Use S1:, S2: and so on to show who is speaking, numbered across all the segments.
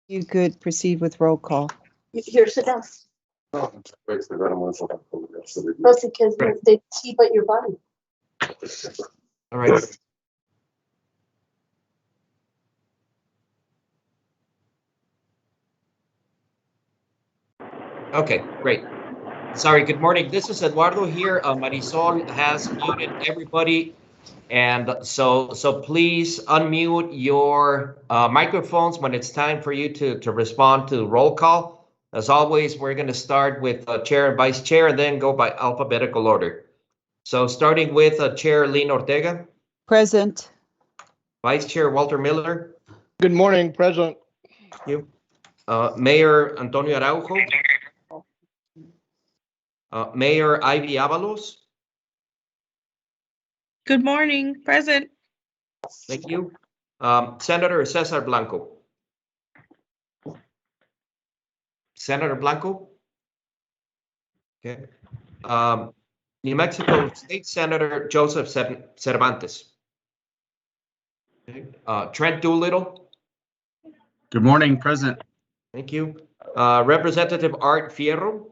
S1: you could proceed with roll call.
S2: Here, sit down. That's because they keep at your body.
S3: All right. Okay, great. Sorry, good morning. This is Eduardo here. Marisol has muted everybody. And so please unmute your microphones when it's time for you to respond to roll call. As always, we're going to start with chair and vice chair and then go by alphabetical order. So starting with Chair Lynn Ortega.
S1: Present.
S3: Vice Chair Walter Miller.
S4: Good morning, President.
S3: Thank you. Mayor Antonio Araujo. Mayor Ivy Avalos.
S5: Good morning, present.
S3: Thank you. Senator Cesar Blanco. Senator Blanco. Okay. New Mexico State Senator Joseph Cervantes. Okay. Trent Doolittle.
S6: Good morning, present.
S3: Thank you. Representative Art Fierro.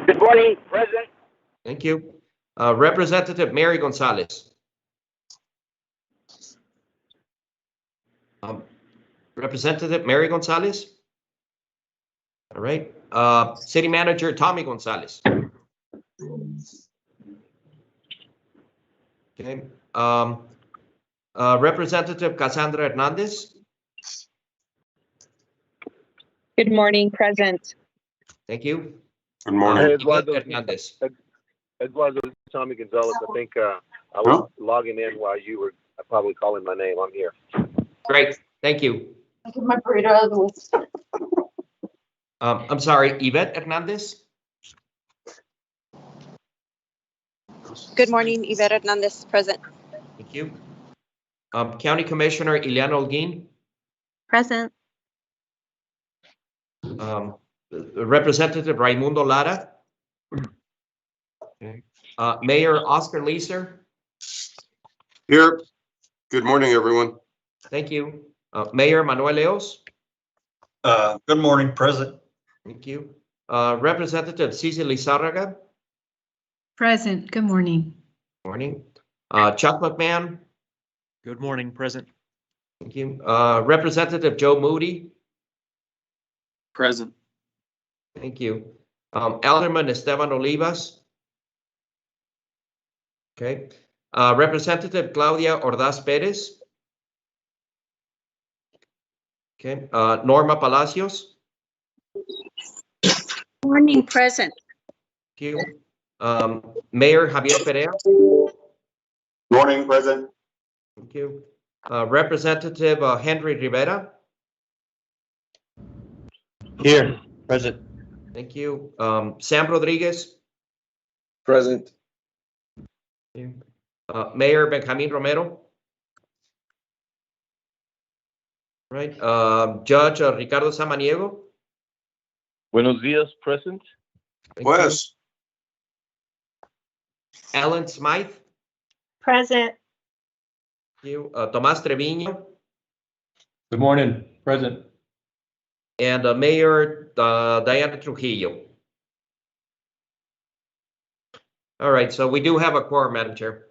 S7: Good morning, present.
S3: Thank you. Representative Mary Gonzalez. Representative Mary Gonzalez. All right. City Manager Tommy Gonzalez. Okay. Representative Cassandra Hernandez.
S8: Good morning, present.
S3: Thank you.
S7: Good morning.
S3: Eduardo Hernandez.
S7: Eduardo, Tommy Gonzalez. I think I was logging in while you were probably calling my name. I'm here.
S3: Great. Thank you.
S2: I get my burrito out of the way.
S3: I'm sorry, Yvette Hernandez.
S8: Good morning, Yvette Hernandez, present.
S3: Thank you. County Commissioner Ileana Holguin.
S8: Present.
S3: Representative Raimundo Lara. Okay. Mayor Oscar Leeser.
S9: Here. Good morning, everyone.
S3: Thank you. Mayor Manuel Leos.
S6: Good morning, present.
S3: Thank you. Representative Ceci Lizarraga.
S10: Present. Good morning.
S3: Morning. Chuck McMahon.
S6: Good morning, present.
S3: Thank you. Representative Joe Moody.
S6: Present.
S3: Thank you. Alderman Esteban Olivas. Okay. Representative Claudia Ordaz Perez. Okay. Norma Palacios.
S8: Morning, present.
S3: Thank you. Mayor Javier Perea.
S9: Morning, present.
S3: Thank you. Representative Henry Rivera.
S6: Here, present.
S3: Thank you. Sam Rodriguez.
S9: Present.
S3: Thank you. Mayor Benjamin Romero. Right. Judge Ricardo Samaniego.
S7: Buenos días, present.
S3: Thank
S9: Pues.
S3: you. Ellen Smythe.
S8: Present.
S3: Thank you. Tomás Treviño.
S6: Good morning, present.
S3: And Mayor Diana Trujillo. All right, so we do have a quorum, Madam Chair.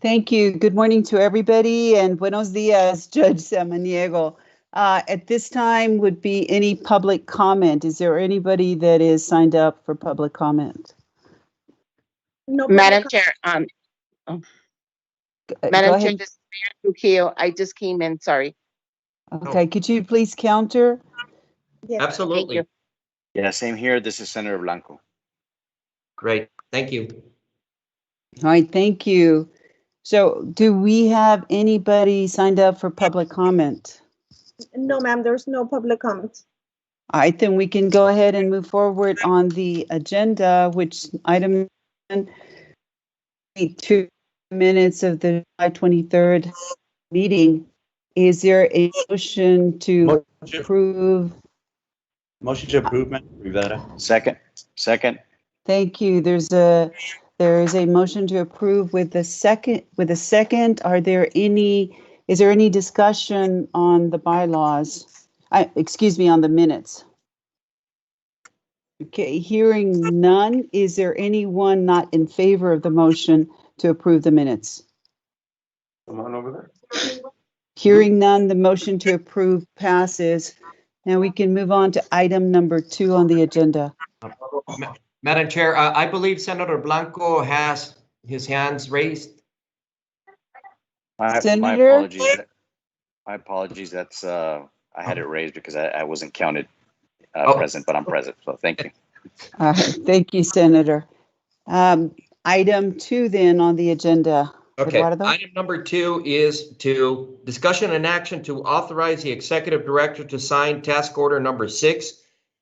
S1: Thank you. Good morning to everybody and buenos dias, Judge Samaniego. At this time would be any public comment. Is there anybody that is signed up for public comment?
S2: No,
S11: Madam Chair,
S1: Go
S11: Madam Chair,
S1: ahead.
S11: this is Mayor Trujillo. I just came in, sorry.
S1: Okay, could you please counter?
S2: yes.
S3: Absolutely.
S11: Thank
S6: Yeah, same here. This is Senator Blanco.
S3: Great. Thank you.
S1: All right, thank you. So do we have anybody signed up for public comment?
S2: No, ma'am, there's no public comments.
S1: All right, then we can go ahead and move forward on the agenda, which item 2 minutes of the July 23rd meeting. Is there a motion to approve?
S6: Motion to approve, Madam Rivera. Second.
S1: Thank you. There is a motion to approve with a second. Are there any Is there any discussion on the bylaws? Excuse me, on the minutes? Okay, hearing none, is there anyone not in favor of the motion to approve the minutes?
S9: Come on over there.
S1: Hearing none, the motion to approve passes. Now we can move on to item number 2 on the agenda.
S3: Madam Chair, I believe Senator Blanco has his hands raised.
S6: My
S1: Senator?
S6: apologies. My apologies. That's I had it raised because I wasn't counted present, but I'm present. So thank you.
S1: All right, thank you, Senator. Item 2 then on the agenda.
S3: Okay,
S1: Eduardo?
S3: item number 2 is to discussion and action to authorize the executive director to sign task order number 6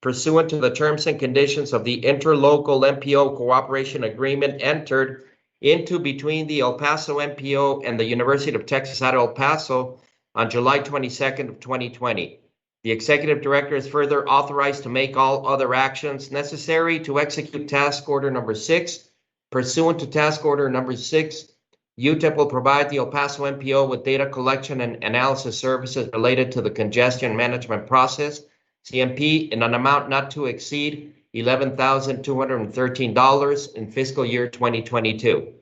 S3: pursuant to the terms and conditions of the interlocal MPO cooperation agreement entered into between the El Paso MPO and the University of Texas at El Paso on July 22nd of 2020. The executive director is further authorized to make all other actions necessary to execute task order number 6. Pursuant to task order number 6, UTEP will provide the El Paso MPO with data collection and analysis services related to the congestion management process, CMP, in an amount not to exceed $11,213 in fiscal year 2022.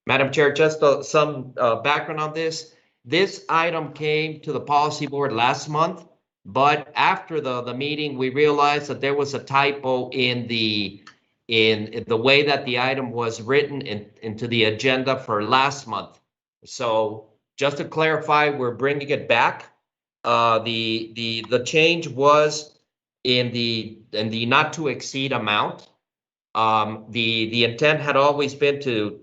S3: Madam Chair, just some background on this. This item came to the policy board last month, but after the meeting, we realized that there was a typo in the way that the item was written into the agenda for last month. So just to clarify, we're bringing it back. The change was in the not to exceed amount. The intent had always been to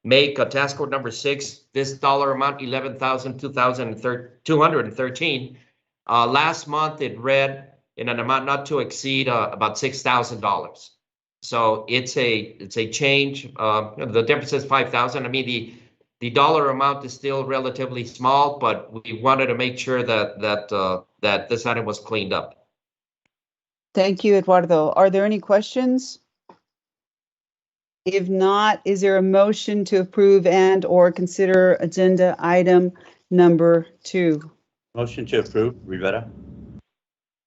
S3: make a task order number 6, this dollar amount, $11,213. Last month it read in an amount not to exceed about $6,000. So it's a change. The difference is $5,000. I mean, the dollar amount is still relatively small, but we wanted to make sure that this item was cleaned up.
S1: Thank you, Eduardo. Are there any questions? If not, is there a motion to approve and or consider agenda item number 2?
S6: Motion to approve, Rivera.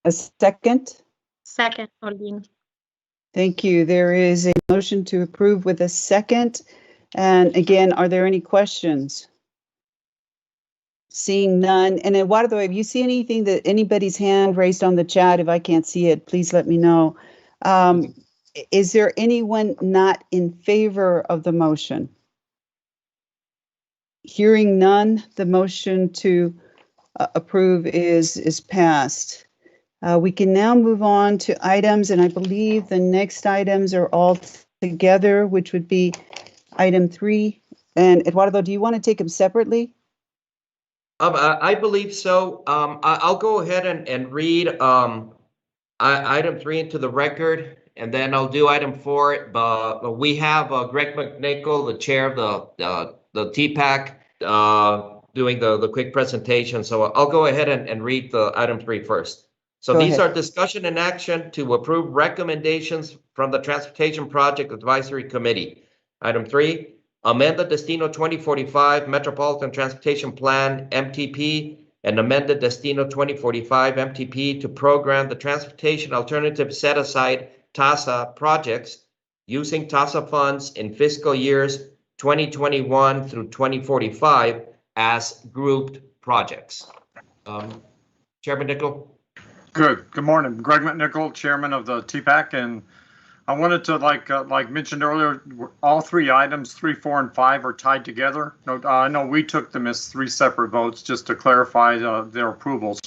S1: A second?
S8: Second, Olvin.
S1: Thank you. There is a motion to approve with a second. And again, are there any questions? Seeing none. And Eduardo, if you see anything that anybody's hand raised on the chat, if I can't see it, please let me know. Is there anyone not in favor of the motion? Hearing none, the motion to approve is passed. We can now move on to items, and I believe the next items are all together, which would be item 3. And Eduardo, do you want to take them separately?
S3: I believe so. I'll go ahead and read item 3 into the record, and then I'll do item 4. But we have Greg McNichol, the chair of the TPAC, doing the quick presentation. So I'll go ahead and read the item 3 first. So
S1: Go
S3: these
S1: ahead.
S3: are discussion and action to approve recommendations from the Transportation Project Advisory Committee. Item 3, amend the Destino 2045 Metropolitan Transportation Plan, MTP, and amend the Destino 2045 MTP to program the Transportation Alternative Set-Aside TASA projects using TASA funds in fiscal years 2021 through 2045 as grouped projects. Chairman Nichol.
S4: Good morning. Greg McNichol, chairman of the TPAC, and I wanted to, like mentioned earlier, all 3 items, 3, 4, and 5 are tied together. I know we took them as 3 separate votes just to clarify their approvals.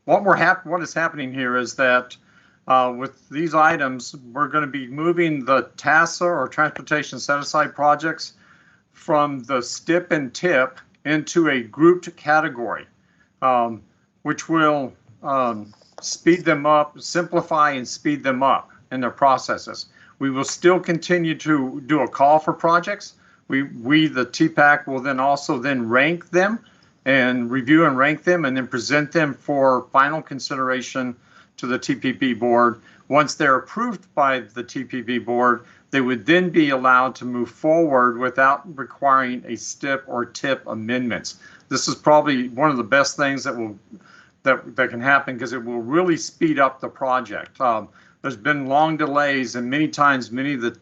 S4: What is happening here is that with these items, we're going to be moving the TASA or Transportation Set-Aside projects from the STIP and TIP into a grouped category, which will speed them up, simplify and speed them up in their processes. We will still continue to do a call for projects. The TPAC, will then also rank them and review and rank them and then present them for final consideration to the TPB board. Once they're approved by the TPB board, they would then be allowed to move forward without requiring a STIP or TIP amendments. this is probably one of the best things that can happen, because it will really speed up the project. There's been long delays, and many times many of the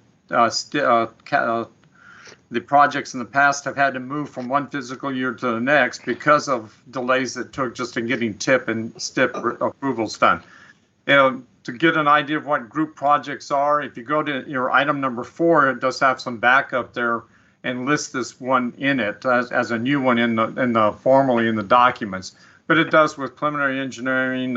S4: projects in the past have had to move from one fiscal year to the next because of delays that took just in getting TIP and STIP approvals done. To get an idea of what group projects are, if you go to your item number 4, it does have some backup there and lists this one in it as a new one formally in the documents. But it does with preliminary engineering,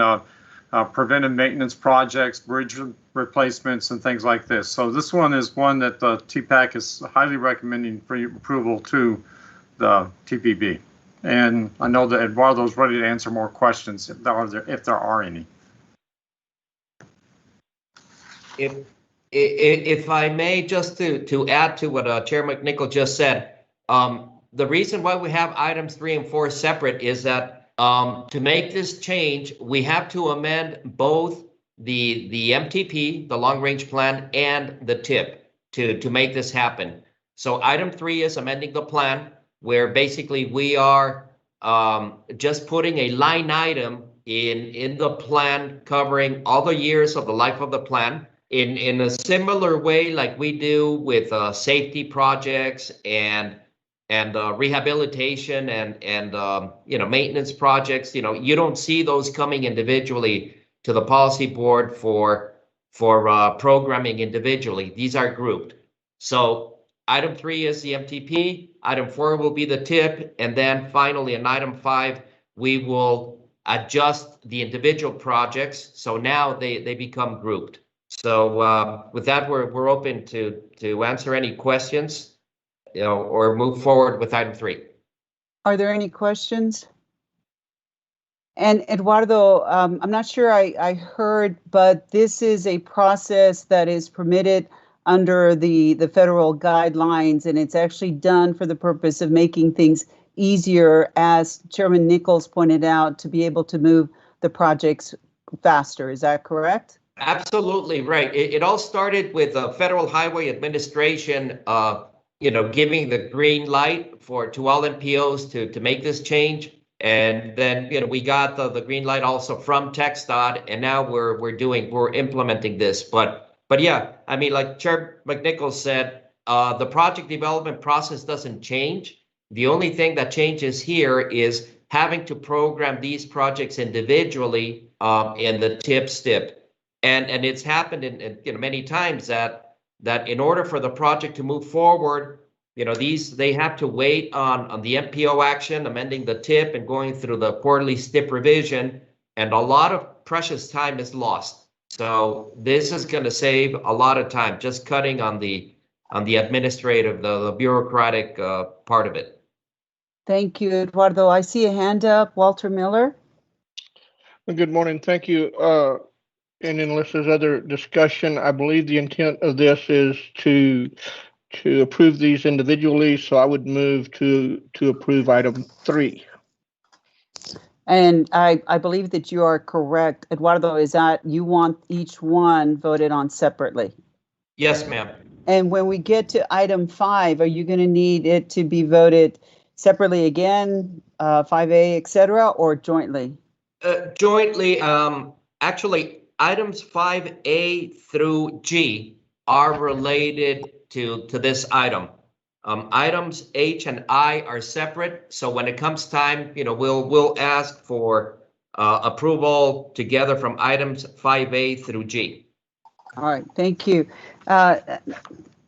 S4: preventive maintenance projects, bridge replacements, and things like this. So this one is one that the TPAC is highly recommending for approval to the TPB. And I know that Eduardo's ready to answer more questions if there are any.
S3: If I may, just to add to what Chair McNichol just said, the reason why we have items 3 and 4 separate is that to make this change, we have to amend both the MTP, the long range plan, and the TIP to make this happen. So item 3 is amending the plan, where basically we are just putting a line item in the plan covering all the years of the life of the plan. In a similar way like we do with safety projects and rehabilitation and maintenance projects. You don't see those coming individually to the policy board for programming individually. These are grouped. So item 3 is the MTP, item 4 will be the TIP, and then finally in item 5 we will adjust the individual projects, so now they become grouped. So with that, we're open to answer any questions, or move forward with item 3.
S1: Are there any questions? And Eduardo, I'm not sure I heard, but this is a process that is permitted under the federal guidelines, and it's actually done for the purpose of making things easier, as Chairman Nichols pointed out, to be able to move the projects faster. Is that correct?
S3: Absolutely right. It all started with the Federal Highway Administration, giving the green light to all NPOs to make this change, and then we got the green light also from TxDOT, and now we're implementing this. But yeah, I mean, like Chair McNichol said, the project development process doesn't change. The only thing that changes here is having to program these projects individually in the TIP-STIP. And it's happened in many times that in order for the project to move forward, they have to wait on the MPO action, amending the TIP and going through the quarterly STIP revision, and a lot of precious time is lost. So this is going to save a lot of time, just cutting on the administrative, the bureaucratic part of it.
S1: Thank you, Eduardo. I see a hand up, Walter Miller.
S12: Good morning. Thank you. And unless there's other discussion, I believe the intent of this is to approve these individually. So I would move to approve item 3.
S1: And I believe that you are correct. Eduardo, is that you want each one voted on separately?
S3: Yes, ma'am.
S1: And when we get to item 5, are you going to need it to be voted separately again, 5A, et cetera, or jointly?
S3: Jointly, actually, items 5A through G are related to this item. Items H and I are separate, so when it comes time, we'll ask for approval together from items 5A through G.
S1: All right, thank you.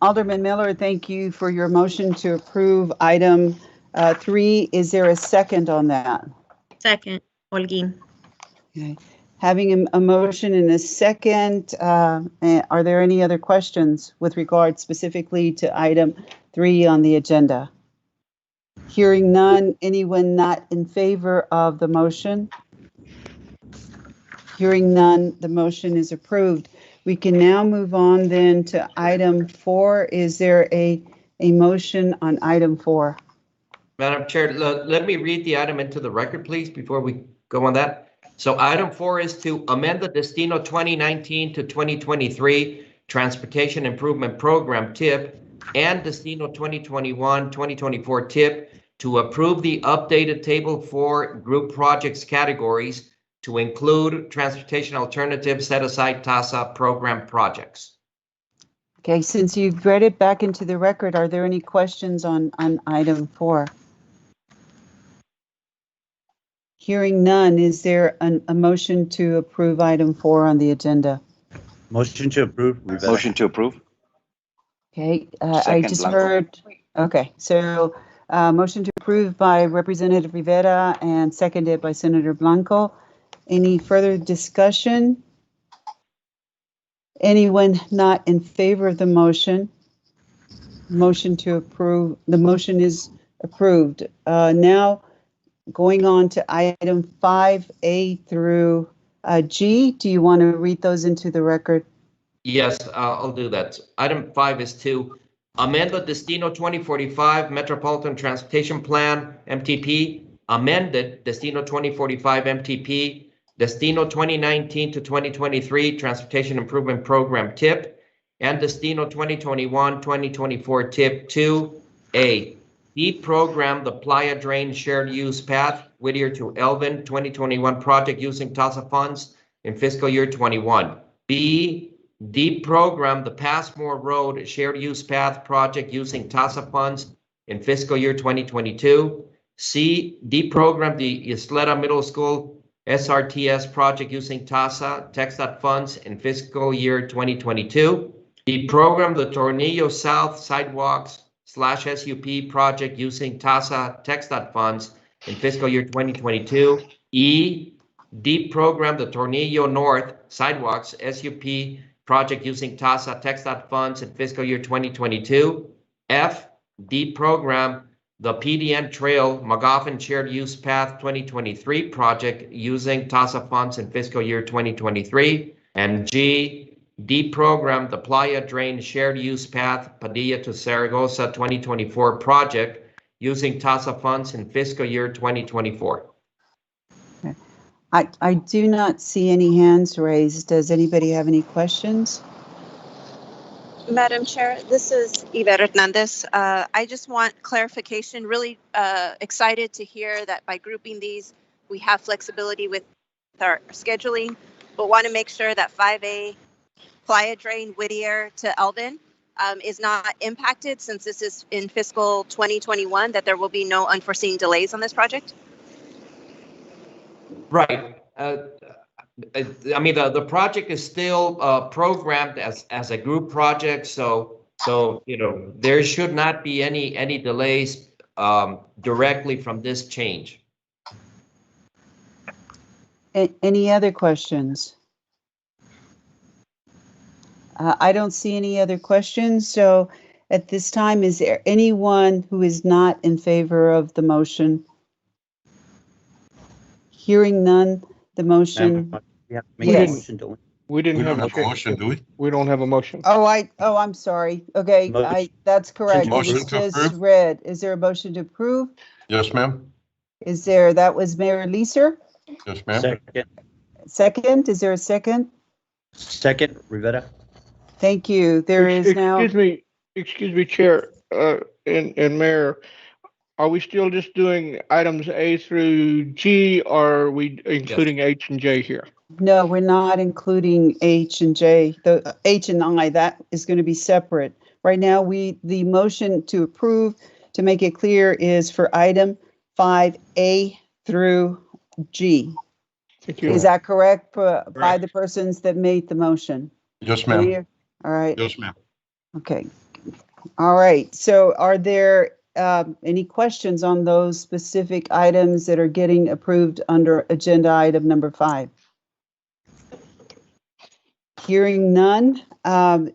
S1: Alderman Miller, thank you for your motion to approve item 3. Is there a second on that?
S8: Second, Holguin.
S1: Okay. Having a motion and a second, are there any other questions with regard specifically to item 3 on the agenda? Hearing none, anyone not in favor of the motion? Hearing none, the motion is approved. We can now move on then to item 4. Is there a motion on item 4?
S3: Madam Chair, let me read the item into the record, please, before we go on that. So item 4 is to amend the Destino 2019 to 2023 Transportation Improvement Program TIP and Destino 2021-2024 TIP to approve the updated table for group projects categories to include transportation alternatives set aside TASA program projects.
S1: Okay, since you've read it back into the record, are there any questions on item 4? Hearing none, is there a motion to approve item 4 on the agenda?
S13: Motion to approve. Rivera.
S6: Motion to approve.
S1: Okay, I
S6: Second,
S1: just
S6: Blanco.
S1: heard, okay, so motion to approve by Representative Rivera and seconded by Senator Blanco. Any further discussion? Anyone not in favor of the motion? Motion to approve, the motion is approved. Now, going on to item 5A through G, do you want to read those into the record?
S3: Yes, I'll do that. Item 5 is to amend the Destino 2045 Metropolitan Transportation Plan, MTP, amended Destino 2045 MTP, Destino 2019 to 2023 Transportation Improvement Program TIP, and Destino 2021-2024 TIP 2A. Deprogram the Playa Drain Shared Use Path, Whittier to Elvin 2021 project using TASA funds in fiscal year 21. B, deprogram the Passmore Road Shared Use Path project using TASA funds in fiscal year 2022. C, deprogram the Isleta Middle School SRTS project using TASA TxDOT funds in fiscal year 2022. Deprogram the Tornillo South Sidewalks /SUP project using TASA TxDOT funds in fiscal year 2022. E, deprogram the Tornillo North Sidewalks SUP project using TASA TxDOT funds in fiscal year 2022. F, deprogram the PDN Trail McGoffin Shared Use Path 2023 project using TASA funds in fiscal year 2023. And G, deprogram the Playa Drain Shared Use Path Padilla to Zaragoza 2024 project using TASA funds in fiscal year 2024.
S1: I do not see any hands raised. Does anybody have any questions?
S14: Madam Chair, this is Eva Hernandez. I just want clarification. Really excited to hear that by grouping these, we have flexibility with our scheduling, but want to make sure that 5A Playa Drain Whittier to Elvin is not impacted since this is in fiscal 2021, that there will be no unforeseen delays on this project?
S3: Right. I mean, the project is still programmed as a group project, so you know there should not be any delays directly from this change.
S1: Any other questions? I don't see any other questions. So at this time, is there anyone who is not in favor of the motion? Hearing none, the motion.
S13: We have to make
S1: Yes.
S13: a motion, don't we?
S12: We didn't have a
S9: motion, do we?
S12: We don't have a motion.
S1: Oh, I'm sorry. Okay,
S13: Motion.
S1: that's correct. It
S9: Motion
S1: was
S9: to
S1: just
S9: approve.
S1: read. Is there a motion to approve?
S9: Yes, ma'am.
S1: Is there, that was Mayor Leeser?
S9: Yes, ma'am.
S13: Second.
S1: Second, is there a second?
S13: Second, Rivera.
S1: Thank you. There is now.
S12: Excuse me, Chair, and Mayor. Are we still just doing items A through G, or are we including H and J here?
S1: No, we're not including H and J. The H and I, that is going to be separate. Right now, the motion to approve, to make it clear, is for item 5A through G.
S12: Thank you.
S1: Is that correct by the persons that made the motion?
S9: Yes, ma'am.
S1: All right.
S9: Yes, ma'am.
S1: Okay. All right. So are there any questions on those specific items that are getting approved under agenda item number 5? Hearing none,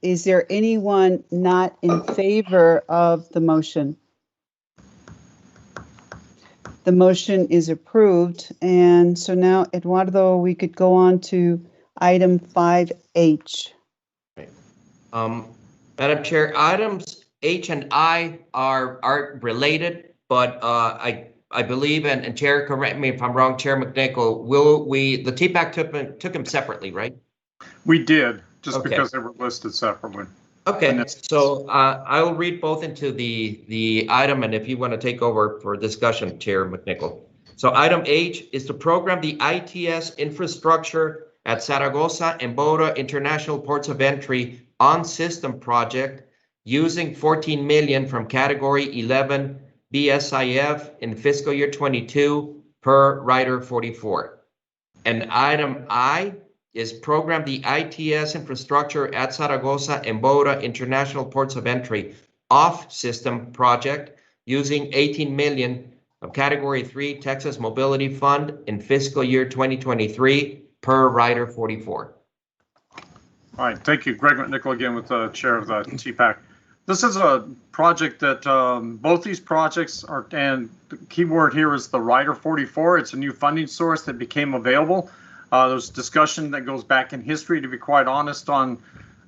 S1: is there anyone not in favor of the motion? The motion is approved. And so now, Eduardo, we could go on to item 5H.
S3: Madam Chair, items H and I are related, but I believe, and Chair, correct me if I'm wrong, Chair McNichol, the TPAC took them separately, right?
S4: We did, just
S3: Okay.
S4: because they were listed separately.
S3: Okay, so I'll read both into the item, and if you want to take over for discussion, Chair McNichol. So item H is to program the ITS infrastructure at Zaragoza and Bogota International Ports of Entry on system project using 14 million from category 11 BSIF in fiscal year 22 per Rider 44. And item I is program the ITS infrastructure at Zaragoza and Bogota International Ports of Entry off system project using 18 million of category 3 Texas Mobility Fund in fiscal year 2023 per Rider 44.
S4: All right, thank you. Greg McNichol again with the chair of the TPAC. This is a project that both these projects are, and the key word here is the Rider 44. It's a new funding source that became available. There's discussion that goes back in history, to be quite honest, on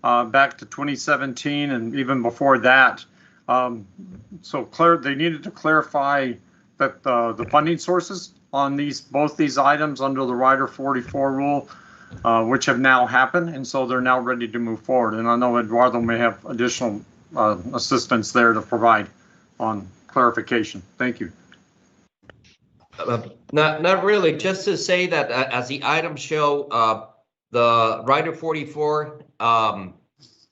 S4: back to 2017 and even before that. So they needed to clarify that the funding sources on both these items under the Rider 44 rule, which have now happened, and so they're now ready to move forward. And I know Eduardo may have additional assistance there to provide on clarification. Thank you.
S3: Not really, just to say that as the items show, the Rider 44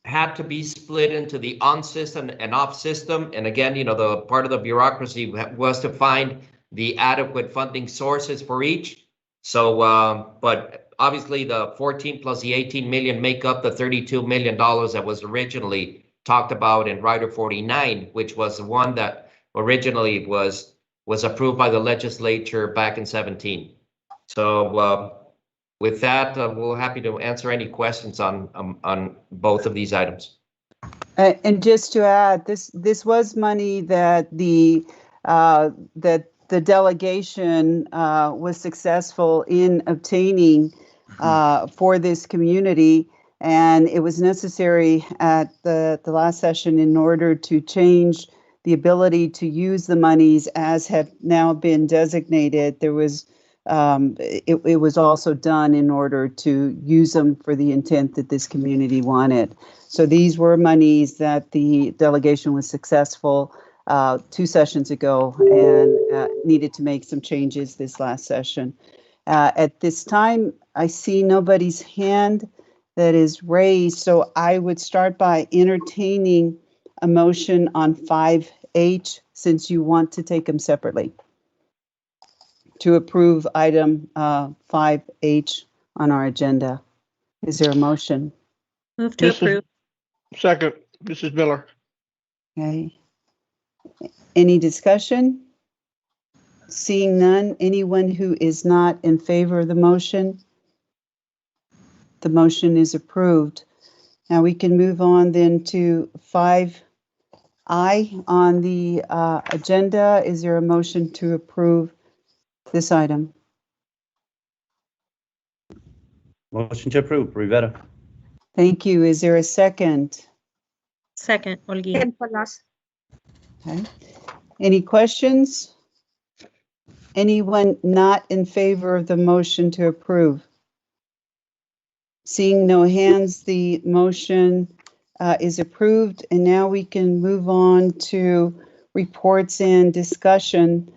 S3: had to be split into the on system and off system. And again, the part of the bureaucracy was to find the adequate funding sources for each. So, but obviously the 14 plus the 18 million make up the $32 million that was originally talked about in Rider 49, which was the one that originally was approved by the legislature back in 17. So with that, we're happy to answer any questions on both of these items.
S1: And just to add, this was money that the delegation was successful in obtaining for this community, and it was necessary at the last session in order to change the ability to use the monies as have now been designated. There was it was also done in order to use them for the intent that this community wanted. So these were monies that the delegation was successful 2 sessions ago and needed to make some changes this last session. At this time, I see nobody's hand that is raised, so I would start by entertaining a motion on 5H, since you want to take them separately, to approve item 5H on our agenda. Is there a motion?
S8: Move to approve.
S12: Second, Mrs. Miller.
S1: Okay. Any discussion? Seeing none, anyone who is not in favor of the motion? The motion is approved. Now we can move on then to 5I on the agenda. Is there a motion to approve this item?
S13: Motion to approve, Rivera.
S1: Thank you. Is there a second?
S8: Second, Holguín.
S1: Okay. Any questions? Anyone not in favor of the motion to approve? Seeing no hands, the motion is approved, and now we can move on to reports and discussion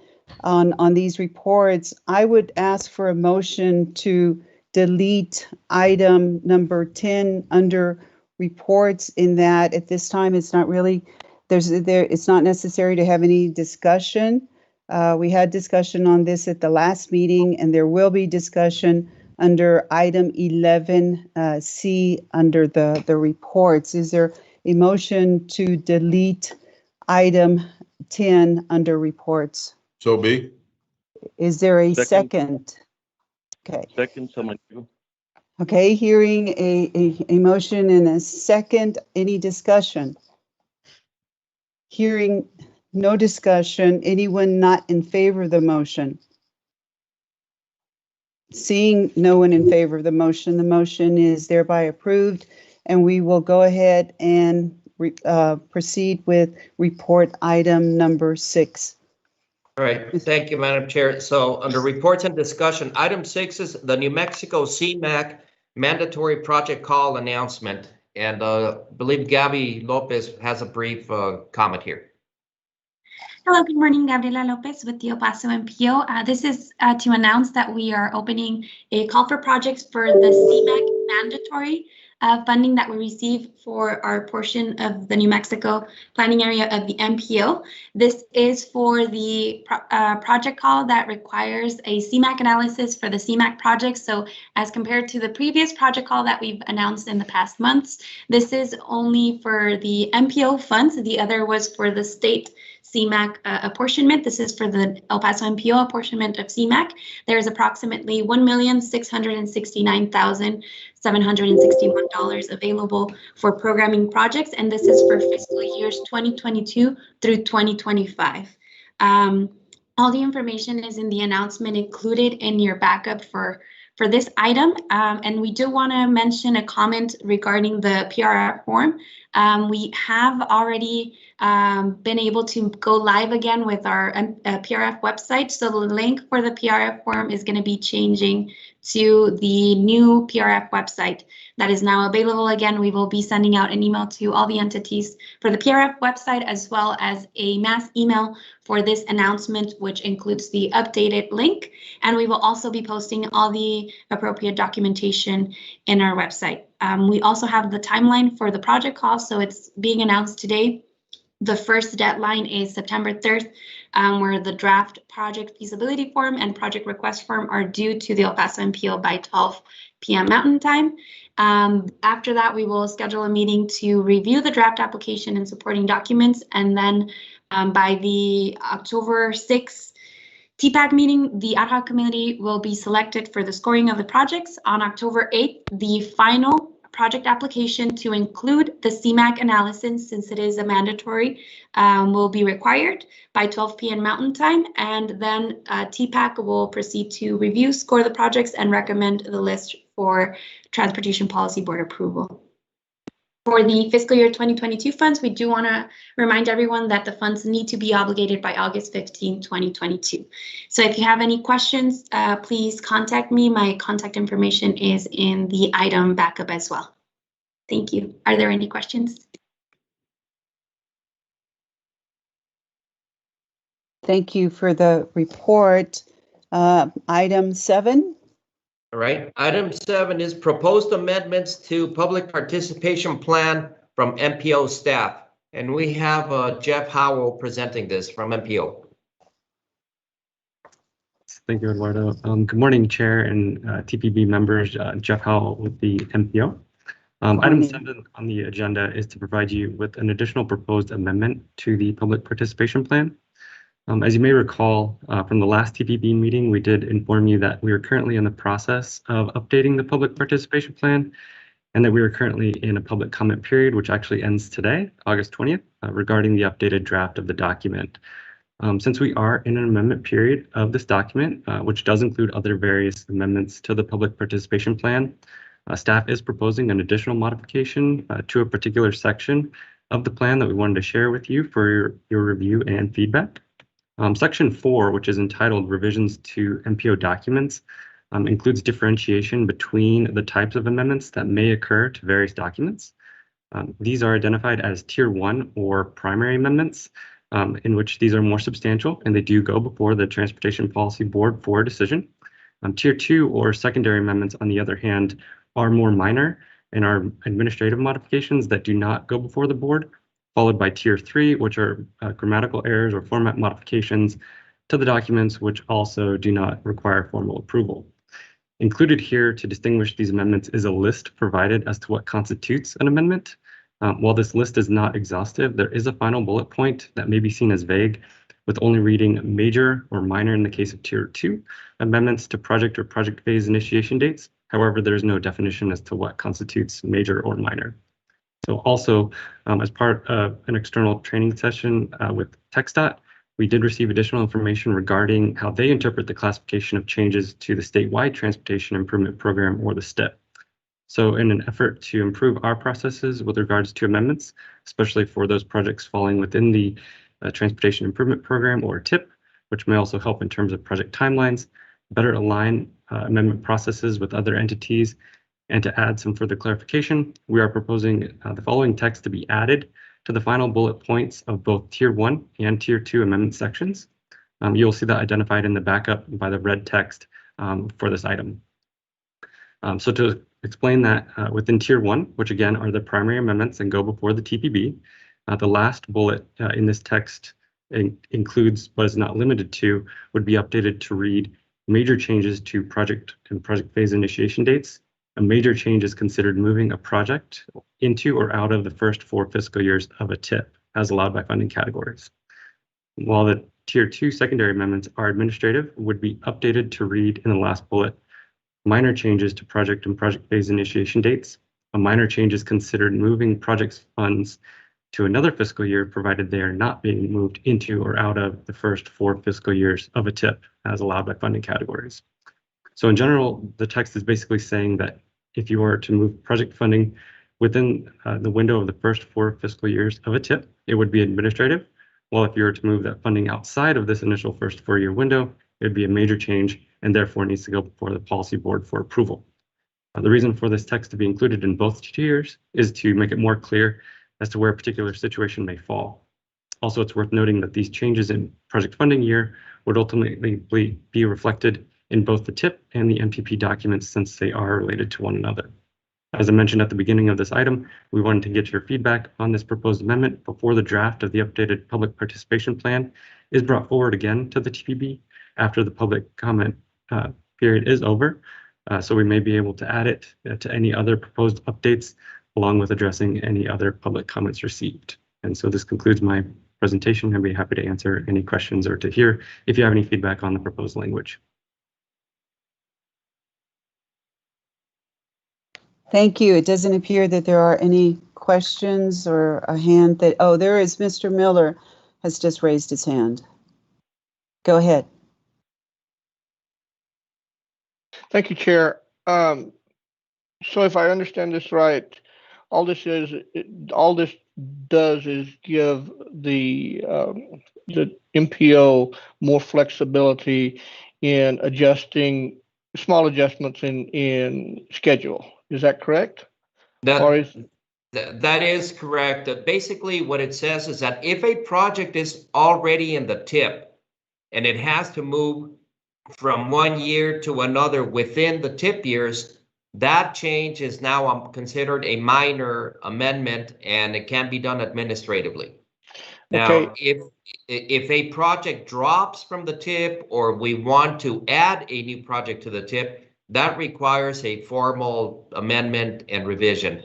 S1: on these reports. I would ask for a motion to delete item number 10 under reports, in that at this time it's not really it's not necessary to have any discussion. We had discussion on this at the last meeting, and there will be discussion under item 11C under the reports. Is there a motion to delete item 10 under reports?
S9: So be.
S1: Is there a second? Okay.
S7: Second, someone.
S1: Okay, hearing a motion and a second, any discussion? Hearing no discussion, anyone not in favor of the motion? Seeing no one in favor of the motion is thereby approved, and we will go ahead and proceed with report item number 6.
S3: All right, thank you, Madam Chair. So under reports and discussion, item 6 is the New Mexico CMAQ mandatory project call announcement. And I believe Gabby Lopez has a brief comment here.
S15: Hello, good morning. Gabriela Lopez with the El Paso MPO. This is to announce that we are opening a call for projects for the CMAQ mandatory funding that we receive for our portion of the New Mexico planning area of the MPO. This is for the project call that requires a CMAQ analysis for the CMAQ project. So as compared to the previous project call that we've announced in the past months, this is only for the MPO funds. The other was for the state CMAQ apportionment. This is for the El Paso MPO apportionment of CMAQ. There's approximately $1,669,761 available for programming projects, and this is for fiscal years 2022 through 2025. All the information is in the announcement included in your backup for this item, and we do want to mention a comment regarding the PRF form. We have already been able to go live again with our PRF website. So the link for the PRF form is going to be changing to the new PRF website that is now available again. We will be sending out an email to all the entities for the PRF website, as well as a mass email for this announcement, which includes the updated link. And we will also be posting all the appropriate documentation in our website. We also have the timeline for the project call, so it's being announced today. The first deadline is September 3rd, where the draft project feasibility form and project request form are due to the El Paso MPO by 12 p.m. Mountain Time. After that, we will schedule a meeting to review the draft application and supporting documents. And then by the October 6th TPAC meeting, the ad hoc committee will be selected for the scoring of the projects. On October 8th, the final project application to include the CMAQ analysis, since it is a mandatory, will be required by 12 p.m. Mountain Time, and then TPAC will proceed to review, score the projects, and recommend the list for Transportation Policy Board approval. For the fiscal year 2022 funds, we do want to remind everyone that the funds need to be obligated by August 15, 2022. So if you have any questions, please contact me. My contact information is in the item backup as well. Thank you. Are there any questions?
S1: Thank you for the report. Item 7.
S3: All right. Item 7 is proposed amendments to public participation plan from MPO staff. And we have Jeff Howell presenting this from MPO.
S16: Thank you, Eduardo. Good morning, Chair and TPB members. Jeff Howell with the MPO. Item 7 on the agenda is to provide you with an additional proposed amendment to the public participation plan. As you may recall from the last TPB meeting, we did inform you that we are currently in the process of updating the public participation plan, and that we are currently in a public comment period, which actually ends today, August 20th, regarding the updated draft of the document. Since we are in an amendment period of this document, which does include other various amendments to the public participation plan, staff is proposing an additional modification to a particular section of the plan that we wanted to share with you for your review and feedback. Section 4, which is entitled Revisions to MPO Documents, includes differentiation between the types of amendments that may occur to various documents. These are identified as Tier 1 or primary amendments, in which these are more substantial and they do go before the Transportation Policy Board for a decision. Tier 2 or secondary amendments, on the other hand, are more minor and are administrative modifications that do not go before the board, followed by Tier 3, which are grammatical errors or format modifications to the documents, which also do not require formal approval. Included here to distinguish these amendments is a list provided as to what constitutes an amendment. While this list is not exhaustive, there is a final bullet point that may be seen as vague, with only reading major or minor in the case of Tier 2 amendments to project or project phase initiation dates. However, there is no definition as to what constitutes major or minor. So also, as part of an external training session with TxDOT, we did receive additional information regarding how they interpret the classification of changes to the statewide Transportation Improvement Program, or the STIP. So in an effort to improve our processes with regards to amendments, especially for those projects falling within the Transportation Improvement Program, or TIP, which may also help in terms of project timelines, better align amendment processes with other entities, And to add some further clarification, we are proposing the following text to be added to the final bullet points of both Tier 1 and Tier 2 amendment sections. You'll see that identified in the backup by the red text for this item. So to explain that, within Tier 1, which again are the primary amendments and go before the TPB, the last bullet in this text includes, but is not limited to, would be updated to read major changes to project and project phase initiation dates. A major change is considered moving a project into or out of the first 4 fiscal years of a TIP as allowed by funding categories. While the Tier 2 secondary amendments are administrative, would be updated to read in the last bullet, minor changes to project and project phase initiation dates. A minor change is considered moving project's funds to another fiscal year, provided they are not being moved into or out of the first 4 fiscal years of a TIP as allowed by funding categories. So in general, the text is basically saying that if you are to move project funding within the window of the first 4 fiscal years of a TIP, it would be administrative. While if you were to move that funding outside of this initial first 4-year window, it would be a major change and therefore needs to go before the policy board for approval. The reason for this text to be included in both tiers is to make it more clear as to where a particular situation may fall. Also, it's worth noting that these changes in project funding year would ultimately be reflected in both the TIP and the MPP documents since they are related to one another. As I mentioned at the beginning of this item, we wanted to get your feedback on this proposed amendment before the draft of the updated public participation plan is brought forward again to the TPB after the public comment period is over. So we may be able to add it to any other proposed updates along with addressing any other public comments received. And so this concludes my presentation. I'd be happy to answer any questions or to hear if you have any feedback on the proposed language.
S1: Thank you. It doesn't appear that there are any questions or a hand that, oh, there is Mr. Miller has just raised his hand. Go ahead.
S12: Thank you, Chair. So if I understand this right, all this does is give the MPO more flexibility in adjusting small adjustments in schedule. Is that correct?
S3: That is correct. Basically, what it says is that if a project is already in the TIP and it has to move from one year to another within the TIP years, that change is now considered a minor amendment and it can be done administratively. Now, if a project drops from the TIP or we want to add a new project to the TIP, that requires a formal amendment and revision.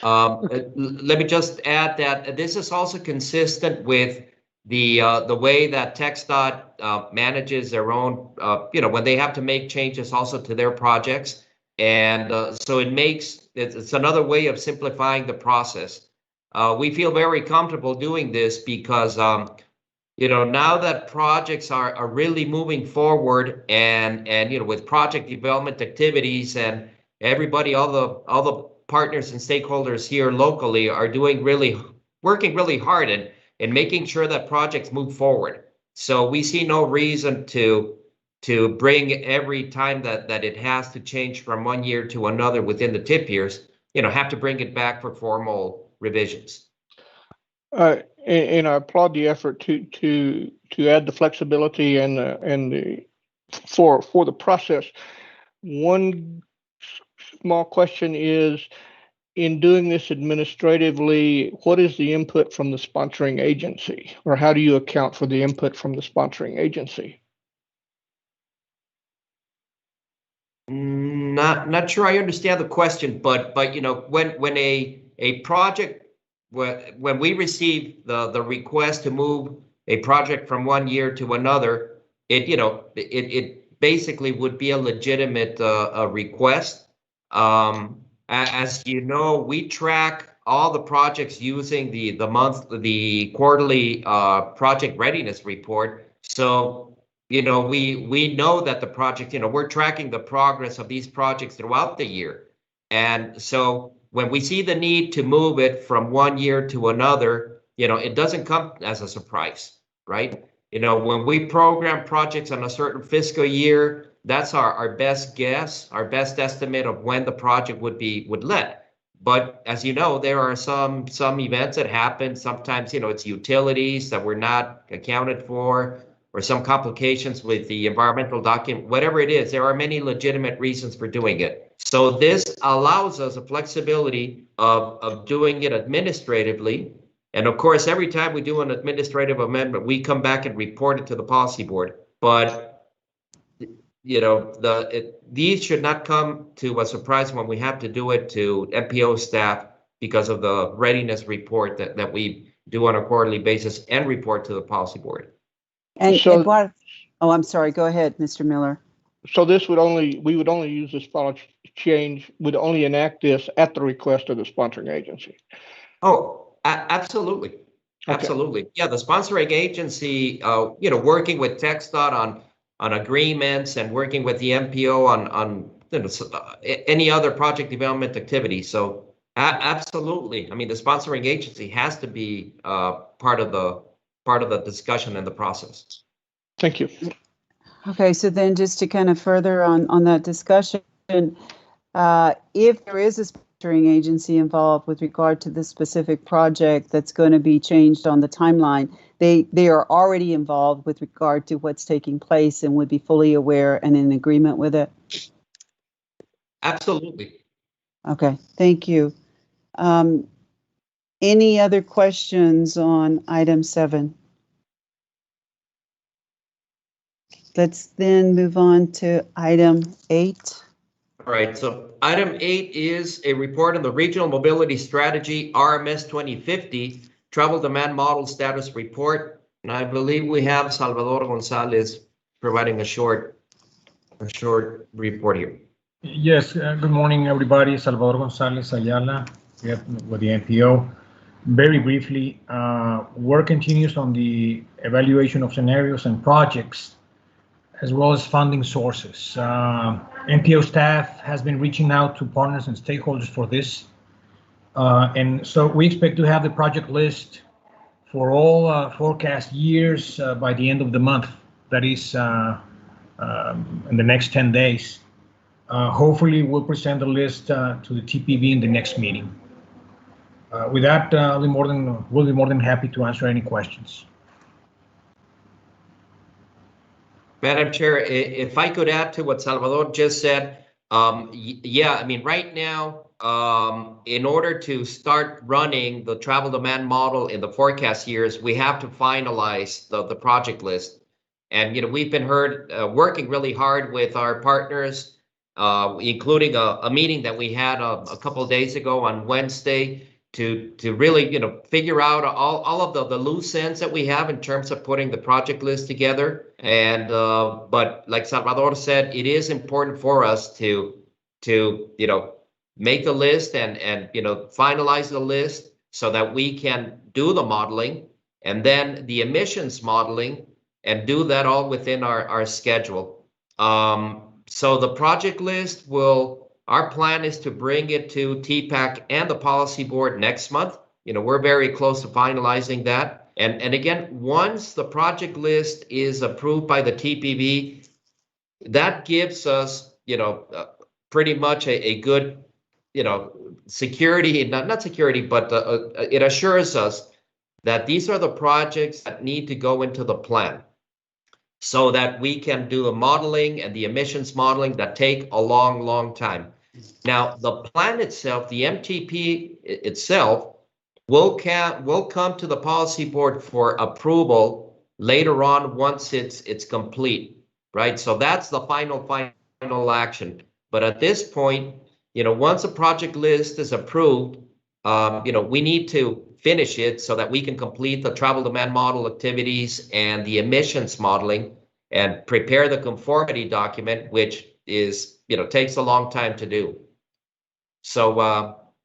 S3: Let me just add that this is also consistent with the way that TxDOT manages their own, when they have to make changes also to their projects. And so it's another way of simplifying the process. We feel very comfortable doing this because, now that projects are really moving forward and with project development activities and everybody, all the partners and stakeholders here locally are working really hard and making sure that projects move forward. So we see no reason to bring every time that it has to change from one year to another within the TIP years, have to bring it back for formal revisions.
S12: And I applaud the effort to add the flexibility and for the process. One small question is, in doing this administratively, what is the input from the sponsoring agency, or how do you account for the input from the sponsoring agency?
S3: Not sure I understand the question, but when a project, when we receive the request to move a project from one year to another, it basically would be a legitimate request. As you know, we track all the projects using the quarterly project readiness report. So we know that the project, we're tracking the progress of these projects throughout the year. And so when we see the need to move it from one year to another, it doesn't come as a surprise, right? When we program projects on a certain fiscal year, that's our best guess, our best estimate of when the project would let. But as you know, there are some events that happen. Sometimes, it's utilities that were not accounted for, or some complications with the environmental document, whatever it is. There are many legitimate reasons for doing it. So this allows us a flexibility of doing it administratively. And of course, every time we do an administrative amendment, we come back and report it to the policy board. But these should not come to a surprise when we have to do it to MPO staff because of the readiness report that we do on a quarterly basis and report to the policy board.
S1: And
S12: So-
S1: Eduardo, oh, I'm sorry. Go ahead, Mr. Miller.
S12: So we would only use this policy change, would only enact this at the request of the sponsoring agency.
S3: Oh, absolutely.
S12: Okay.
S3: Absolutely. Yeah, the sponsoring agency, working with TxDOT on agreements and working with the MPO on any other project development activity. So absolutely. I mean, the sponsoring agency has to be part of the discussion and the process.
S12: Thank you.
S1: Okay, so then just to kind of further on that discussion, if there is a sponsoring agency involved with regard to this specific project that's going to be changed on the timeline, they are already involved with regard to what's taking place and would be fully aware and in agreement with it?
S3: Absolutely.
S1: Okay, thank you. Any other questions on item 7? Let's then move on to item 8.
S3: All right, so item 8 is a report on the Regional Mobility Strategy RMS 2050 Travel Demand Model Status Report. And I believe we have Salvador Gonzalez providing a short report here.
S17: Yes, good morning, everybody. Salvador Gonzalez Ayala with the MPO. Very briefly, work continues on the evaluation of scenarios and projects, as well as funding sources. MPO staff has been reaching out to partners and stakeholders for this. And so we expect to have the project list for all forecast years by the end of the month. That is in the next 10 days. Hopefully we'll present the list to the TPB in the next meeting. With that, we'll be more than happy to answer any questions.
S3: Madam Chair, if I could add to what Salvador just said, yeah, I mean, right now, in order to start running the travel demand model in the forecast years, we have to finalize the project list. And, we've been working really hard with our partners, including a meeting that we had a couple of days ago on Wednesday to really, figure out all of the loose ends that we have in terms of putting the project list together. And, but like Salvador said, it is important for us to make the list and finalize the list so that we can do the modeling and then the emissions modeling and do that all within our schedule. So the project list our plan is to bring it to TPAC and the policy board next month. We're very close to finalizing that. And again, once the project list is approved by the TPB, that gives us, pretty much a good, security, not security, but it assures us that these are the projects that need to go into the plan so that we can do the modeling and the emissions modeling that take a long, long time. Now, the plan itself, the MTP itself, will come to the policy board for approval later on once it's complete, right? So that's the final action. But at this point, once a project list is approved, we need to finish it so that we can complete the travel demand model activities and the emissions modeling and prepare the conformity document, which is, takes a long time to do. So,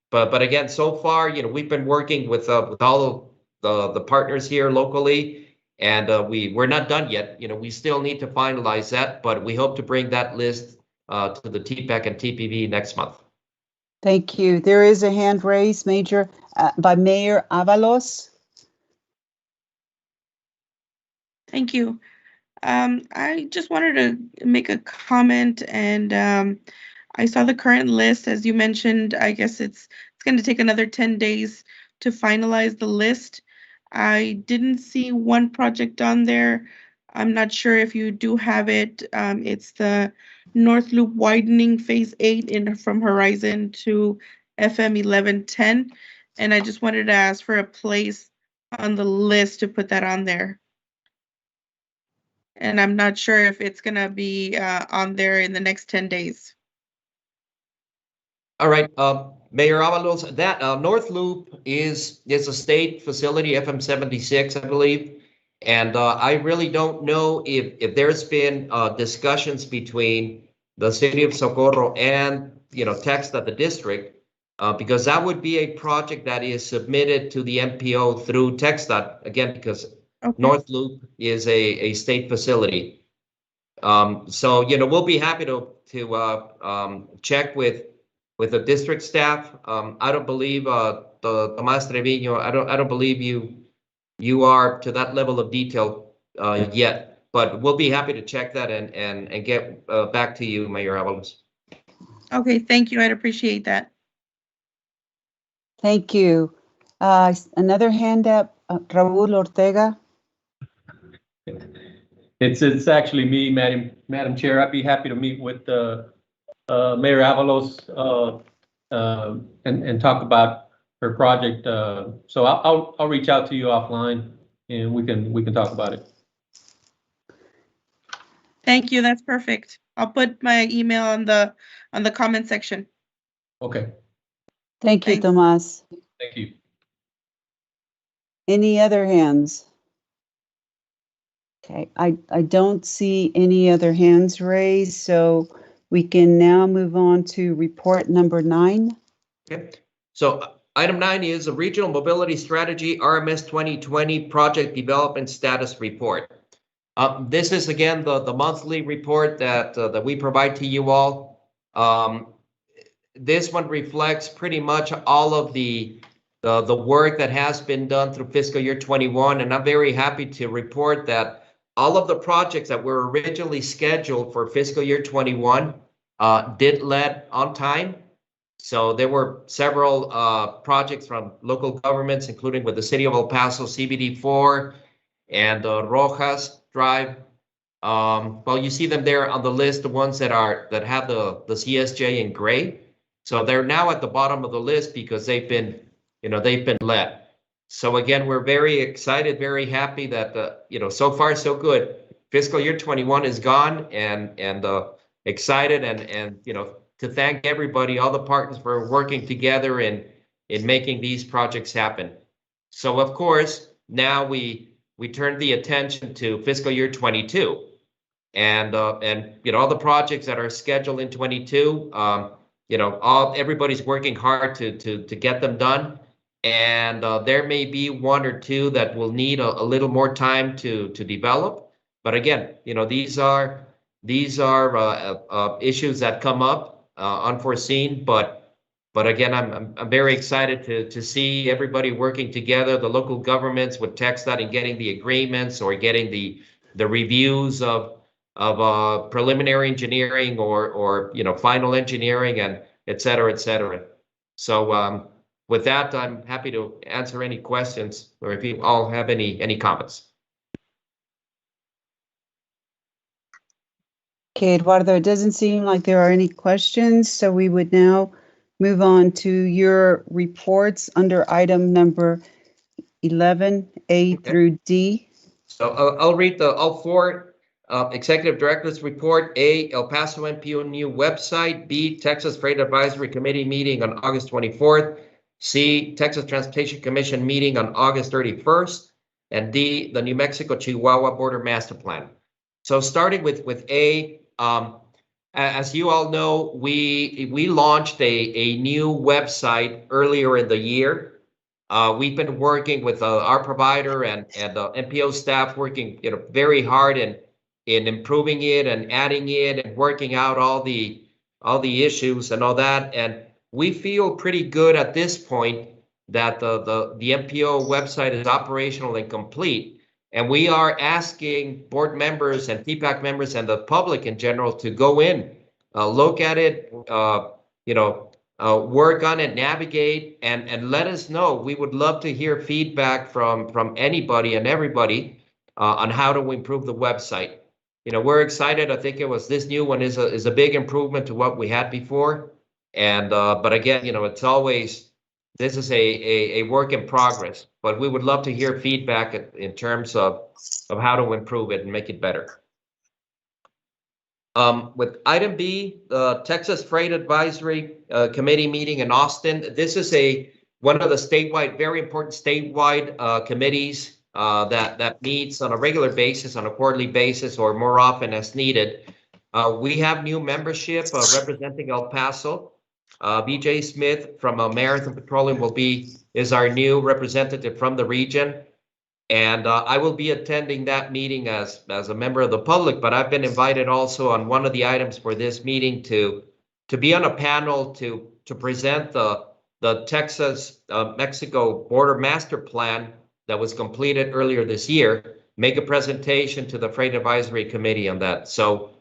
S3: but again, so far, we've been working with all of the partners here locally, and we're not done yet. We still need to finalize that, but we hope to bring that list to the TPAC and TPB next month.
S1: Thank you. There is a hand raised, Major, by Mayor Avalos.
S5: Thank you. I just wanted to make a comment, and I saw the current list, as you mentioned. I guess it's going to take another 10 days to finalize the list. I didn't see one project on there. I'm not sure if you do have it. It's the North Loop widening Phase 8 from Horizon to FM 1110, and I just wanted to ask for a place on the list to put that on there. And I'm not sure if it's gonna be on there in the next 10 days.
S3: All right, Mayor Avalos, that North Loop is a state facility, FM 76, I believe. And I really don't know if there's been discussions between the city of Socorro and, TxDOT, the district, because that would be a project that is submitted to the MPO through TxDOT, again, because North Loop is a state facility. So, we'll be happy to check with the district staff. I don't believe the Tomas Trevino, I don't believe you are to that level of detail yet, but we'll be happy to check that and get back to you, Mayor Avalos.
S5: Okay, thank you. I'd appreciate that.
S1: Thank you. Another hand up, Raul Ortega.
S18: It's actually me, Madam Chair. I'd be happy to meet with Mayor Avalos and talk about her project. So I'll reach out to you offline and we can talk about it.
S5: Thank you. That's perfect. I'll put my email on the comment section.
S18: Okay.
S1: Thank you, Tomas.
S18: Thank you.
S1: Any other hands? Okay, I don't see any other hands raised, so we can now move on to report number 9.
S3: Okay, so item 9 is a Regional Mobility Strategy RMS 2020 Project Development Status Report. This is again the monthly report that we provide to you all. This one reflects pretty much all of the work that has been done through fiscal year 21, and I'm very happy to report that all of the projects that were originally scheduled for fiscal year 21 did let on time. So there were several projects from local governments, including with the City of El Paso, CBD4, and Rojas Drive. Well, you see them there on the list, the ones that have the CSJ in gray. So they're now at the bottom of the list because they've been let. So again, we're very excited, very happy that so far so good. Fiscal year 21 is gone, and excited and to thank everybody, all the partners for working together in making these projects happen. So of course, now we turn the attention to fiscal year 22, and all the projects that are scheduled in 22. Everybody's working hard to get them done. And there may be one or two that will need a little more time to develop. But again, these are issues that come up unforeseen. But again, I'm very excited to see everybody working together, the local governments with TxDOT and getting the agreements or getting the reviews of preliminary engineering or final engineering and et cetera, et cetera. So with that, I'm happy to answer any questions or if you all have any comments.
S1: Okay, Eduardo, it doesn't seem like there are any questions, so we would now move on to your reports under item number 11A through D.
S3: So I'll read all four. Executive Director's Report. A, El Paso MPO new website. B, Texas Freight Advisory Committee meeting on August 24th. C, Texas Transportation Commission meeting on August 31st. And D, the New Mexico-Chihuahua Border Master Plan. So starting with A, as you all know, we launched a new website earlier in the year. We've been working with our provider and MPO staff working very hard in improving it and adding it and working out all the issues and all that. And we feel pretty good at this point that the MPO website is operational and complete. And we are asking board members and TPAC members and the public in general to go in, look at it, work on it, navigate, and let us know. We would love to hear feedback from anybody and everybody on how to improve the website. We're excited. I think this new one is a big improvement to what we had before. And but again, it's always, this is a work in progress, but we would love to hear feedback in terms of how to improve it and make it better. With item B, the Texas Freight Advisory Committee meeting in Austin. This is one of the very important statewide committees that meets on a regular basis, on a quarterly basis, or more often as needed. We have new membership representing El Paso. BJ Smith from Marathon Petroleum is our new representative from the region. And I will be attending that meeting as a member of the public, but I've been invited also on one of the items for this meeting to be on a panel to present the Texas Mexico border master plan that was completed earlier this year, make a presentation to the Freight Advisory Committee on that. So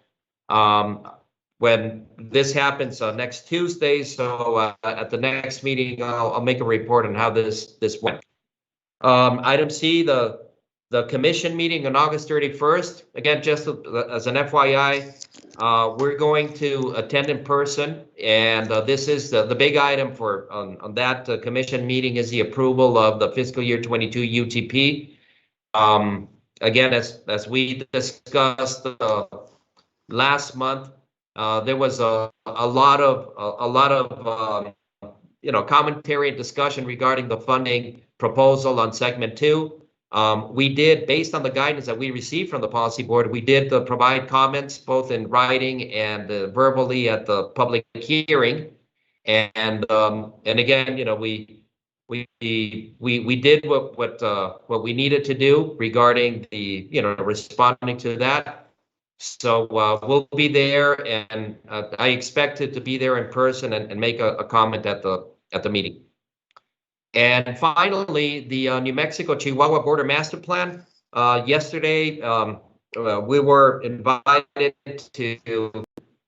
S3: when this happens next Tuesday, so at the next meeting, I'll make a report on how this went. Item C, the commission meeting on August 31st. Again, just as an FYI, we're going to attend in person, and this is the big item on that commission meeting is the approval of the fiscal year 22 UTP. Again, as we discussed last month, there was a lot of commentary and discussion regarding the funding proposal on segment 2. We did, based on the guidance that we received from the policy board, we did provide comments both in writing and verbally at the public hearing. And again, we did what we needed to do regarding responding to that. So we'll be there, and I expect to be there in person and make a comment at the meeting. And finally, the New Mexico-Chihuahua Border Master Plan. Yesterday, we were invited to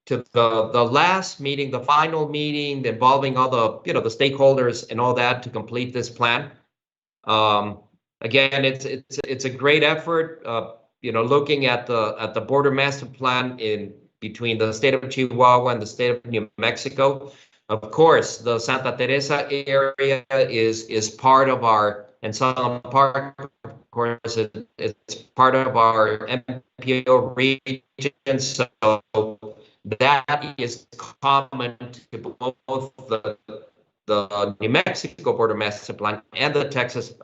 S3: the last meeting, the final meeting involving all the stakeholders and all that to complete this plan. Again, it's a great effort. Looking at the border master plan between the state of Chihuahua and the state of New Mexico. Of course, the Santa Teresa area is part of our, and Solomon Park, of course, it's part of our MPO region. So that is common to both the New Mexico border master plan and the Texas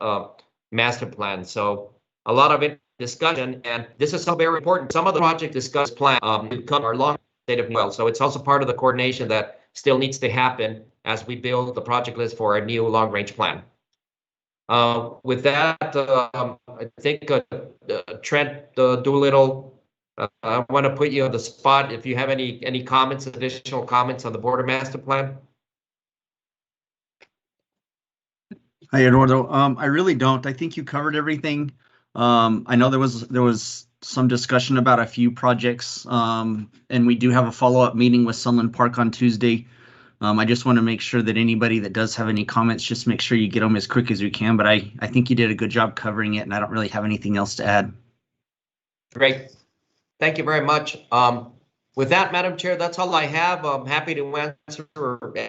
S3: master plan. So a lot of discussion, and this is so very important. Some of the project discussed plan become our long state of well. So it's also part of the coordination that still needs to happen as we build the project list for our new long range plan. With that, I think Trent Doolittle, I want to put you on the spot if you have any comments, additional comments on the border master plan.
S19: Hi, Eduardo. I really don't. I think you covered everything. I know there was some discussion about a few projects, and we do have a follow-up meeting with Sunland Park on Tuesday. I just want to make sure that anybody that does have any comments, just make sure you get them as quick as we can. But I think you did a good job covering it, and I don't really have anything else to add. Great.
S3: Thank you very much. With that, Madam Chair, that's all I have. I'm happy to answer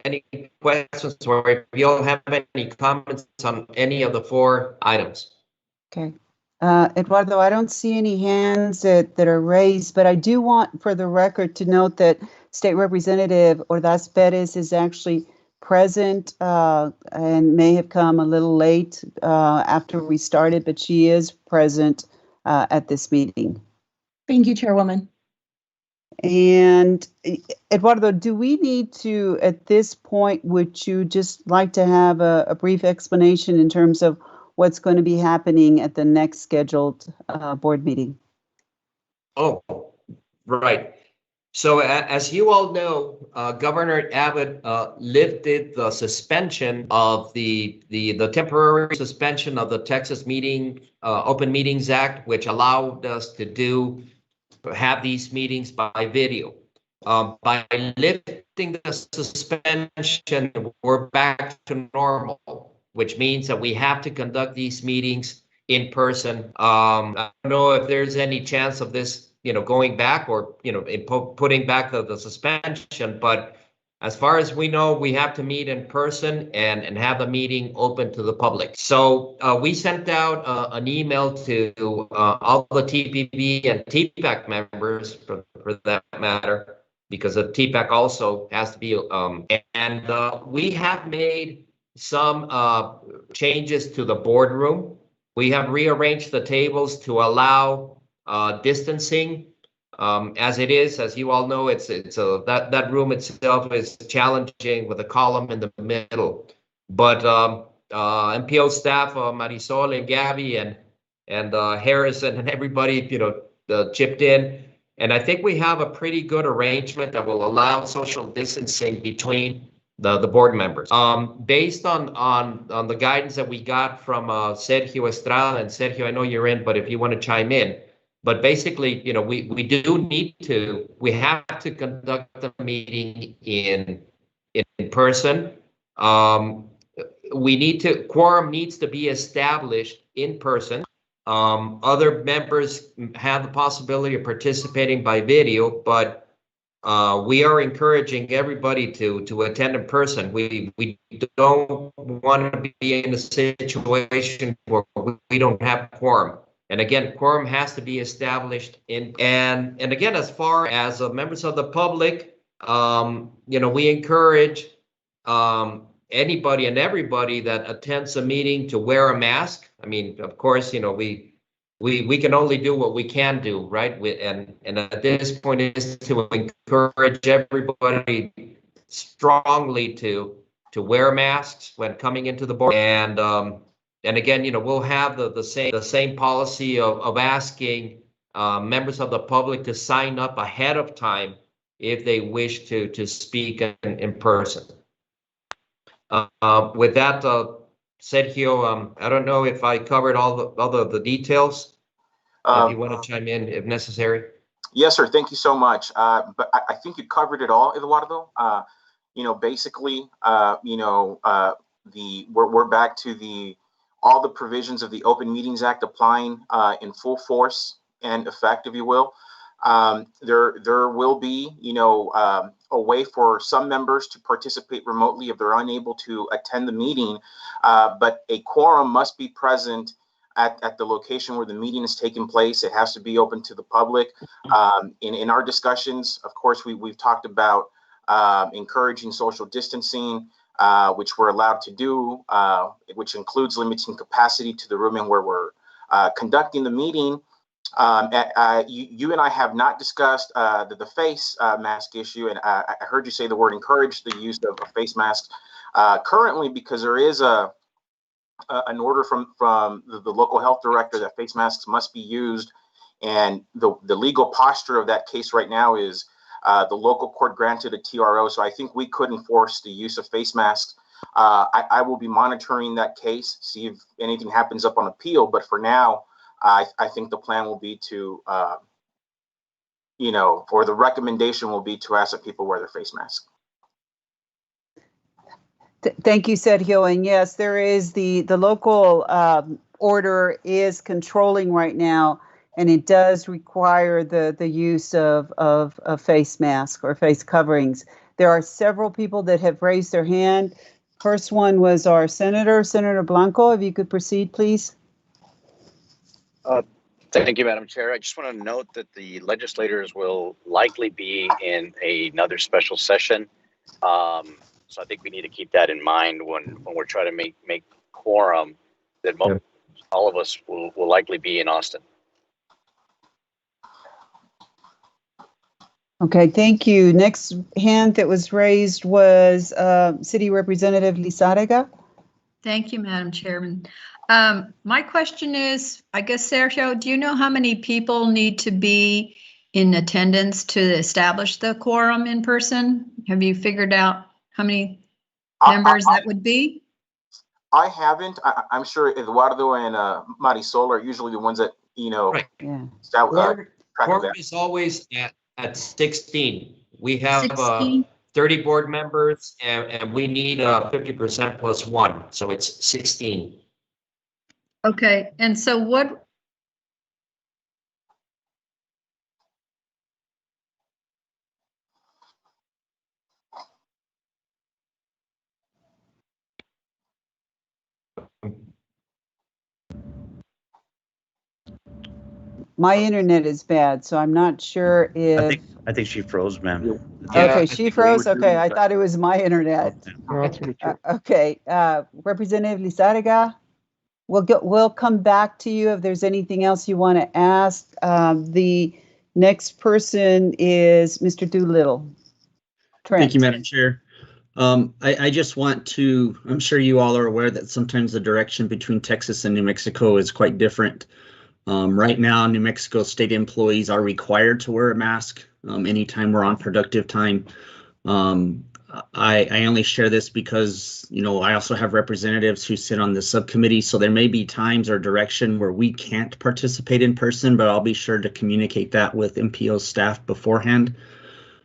S3: any questions or if you all have any comments on any of the 4 items.
S1: Okay. Eduardo, I don't see any hands that are raised, but I do want for the record to note that State Representative Ordaz Perez is actually present and may have come a little late after we started, but she is present at this meeting.
S10: Thank you, Chairwoman.
S1: And Eduardo, do we need to, at this point, would you just like to have a brief explanation in terms of what's going to be happening at the next scheduled board meeting?
S3: Oh, right. So as you all know, Governor Abbott lifted the suspension of the temporary suspension of the Texas Open Meetings Act, which allowed us to have these meetings by video. By lifting the suspension, we're back to normal, which means that we have to conduct these meetings in person. I don't know if there's any chance of this, going back or, putting back the suspension, but as far as we know, we have to meet in person and have the meeting open to the public. So we sent out an email to all the TPB and TPAC members, for that matter, because the TPAC also has to be, and we have made some changes to the boardroom. We have rearranged the tables to allow distancing. As it is, as you all know, that room itself is challenging with a column in the middle. But MPO staff, Marisol and Gabby and Harrison and everybody, chipped in. And I think we have a pretty good arrangement that will allow social distancing between the board members. Based on the guidance that we got from Sergio Estrada, and Sergio, I know you're in, but if you want to chime in. But basically, we have to conduct the meeting in person. Quorum needs to be established in person. Other members have the possibility of participating by video, but we are encouraging everybody to attend in person. We don't want to be in a situation where we don't have quorum. And again, quorum has to be established and again, as far as members of the public, we encourage anybody and everybody that attends a meeting to wear a mask. I mean, of course, we can only do what we can do, right? And at this point is to encourage everybody strongly to wear masks when coming into the board. And again, we'll have the same policy of asking members of the public to sign up ahead of time if they wish to speak in person. With that, Sergio, I don't know if I covered all the details. If you want to chime in, if necessary.
S20: Yes, sir. Thank you so much. But I think you covered it all, Eduardo. Basically, we're back to all the provisions of the Open Meetings Act applying in full force and effect, if you will. There will be, a way for some members to participate remotely if they're unable to attend the meeting, but a quorum must be present at the location where the meeting is taking place. It has to be open to the public. In our discussions, of course, we've talked about encouraging social distancing, which we're allowed to do, which includes limiting capacity to the room in where we're conducting the meeting. You and I have not discussed the face mask issue, and I heard you say the word encourage the use of face masks currently, because there is an order from the local health director that face masks must be used, and the legal posture of that case right now is the local court granted a TRO, so I think we could enforce the use of face masks. I will be monitoring that case, see if anything happens up on appeal, but for now, I think the plan will be to, or the recommendation will be to ask that people wear their face mask.
S1: Thank you, Sergio. And yes, there is the local order is controlling right now, and it does require the use of face mask or face coverings. There are several people that have raised their hand. First one was our Senator Blanco. If you could proceed, please.
S6: Thank you, Madam Chair. I just want to note that the legislators will likely be in another special session. So I think we need to keep that in mind when we're trying to make quorum, that all of us will likely be in Austin.
S1: Okay, thank you. Next hand that was raised was City Representative Lizárraga.
S21: Thank you, Madam Chairman. My question is, I guess, Sergio, do you know how many people need to be in attendance to establish the quorum in person? Have you figured out how many members that would be?
S20: I haven't. I'm sure Eduardo and Marisol are usually the ones that,
S3: Right.
S1: Yeah.
S3: Quorum is always at 16. We have
S21: 16?
S3: 30 board members and we need 50% plus one. So it's 16.
S21: Okay, and so what?
S1: My internet is bad, so I'm not sure if.
S13: I think she froze, ma'am.
S1: Okay, she froze. Okay, I thought it was my internet. Okay, Representative Lizarraga, we'll come back to you if there's anything else you want to ask. The next person is Mr. Doolittle. Trent.
S19: Thank you, Madam Chair. I just want to, I'm sure you all are aware that sometimes the direction between Texas and New Mexico is quite different. Right now, New Mexico state employees are required to wear a mask anytime we're on productive time. I only share this because, I also have representatives who sit on the subcommittee, so there may be times or direction where we can't participate in person, but I'll be sure to communicate that with MPO staff beforehand.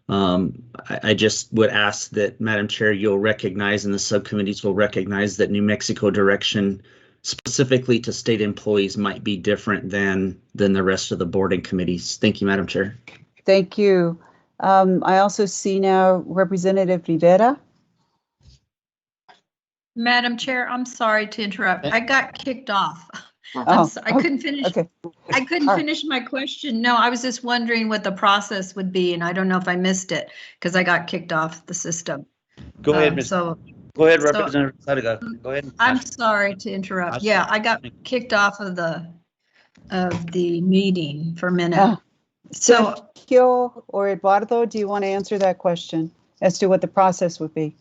S19: I just would ask that, Madam Chair, you'll recognize and the subcommittees will recognize that New Mexico direction specifically to state employees might be different than the rest of the board and committees. Thank you, Madam Chair.
S1: Thank you. I also see now Representative Rivera.
S21: Madam Chair, I'm sorry to interrupt. I got kicked off.
S1: Oh,
S21: I couldn't finish.
S1: Okay.
S21: I couldn't finish my question. No, I was just wondering what the process would be, and I don't know if I missed it because I got kicked off the system.
S13: Go ahead, Ms. Go ahead, Representative Lizarraga. Go ahead.
S21: I'm sorry to interrupt. Yeah, I got kicked off of the meeting for a minute. So,
S1: Sergio or Eduardo, do you want to answer that question as to what the process would be?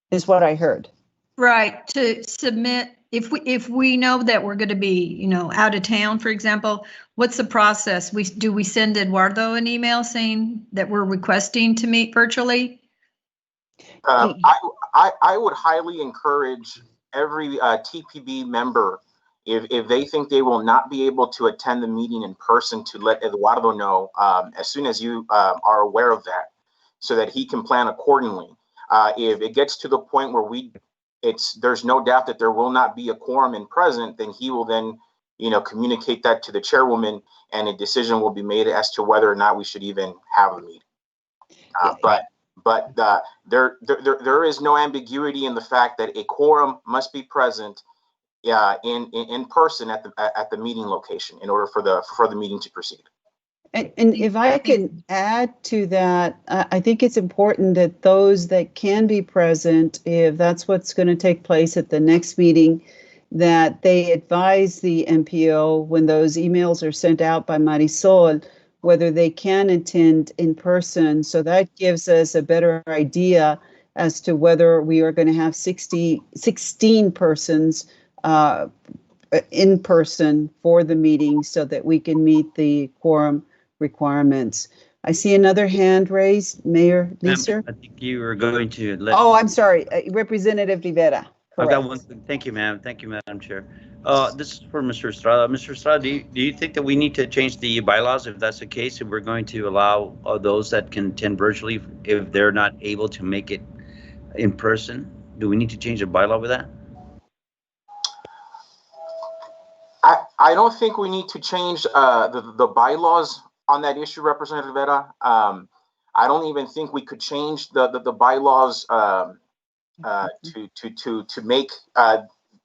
S1: Is what I heard.
S21: right, to submit, if we know that we're going to be, out of town, for example, what's the process? Do we send Eduardo an email saying that we're requesting to meet virtually?
S20: I would highly encourage every TPB member, if they think they will not be able to attend the meeting in person, to let Eduardo know as soon as you are aware of that, so that he can plan accordingly. If it gets to the point where there's no doubt that there will not be a quorum in present, then he will then, communicate that to the chairwoman, and a decision will be made as to whether or not we should even have a meeting. But there is no ambiguity in the fact that a quorum must be present in person at the meeting location in order for the meeting to proceed.
S1: And if I can add to that, I think it's important that those that can be present, if that's what's going to take place at the next meeting, that they advise the MPO when those emails are sent out by Marisol, whether they can attend in person. So that gives us a better idea as to whether we are going to have 16 persons in person for the meeting so that we can meet the quorum requirements. I see another hand raised, Mayor Leeser.
S13: I think you were going to let.
S1: Oh, I'm sorry, Representative Rivera.
S13: I've got one. Thank you, ma'am. Thank you, Madam Chair. This is for Mr. Estrada. Mr. Estrada, do you think that we need to change the bylaws if that's the case, if we're going to allow those that can attend virtually if they're not able to make it in person? Do we need to change the bylaw with that?
S20: I don't think we need to change the bylaws on that issue, Representative Rivera. I don't even think we could change the bylaws to make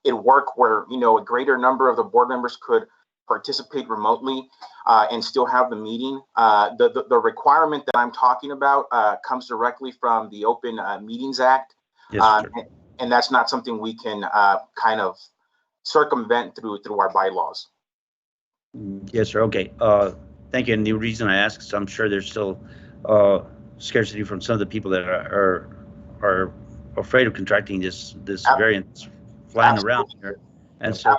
S20: it work where a greater number of the board members could participate remotely and still have the meeting. The requirement that I'm talking about comes directly from the Open Meetings Act,
S13: yes,
S20: and that's not something we can kind of circumvent through our bylaws.
S13: Yes, sir. Okay. Thank you. And the reason I ask is I'm sure there's still scarcity from some of the people that are afraid of contracting this variant flying around here. And so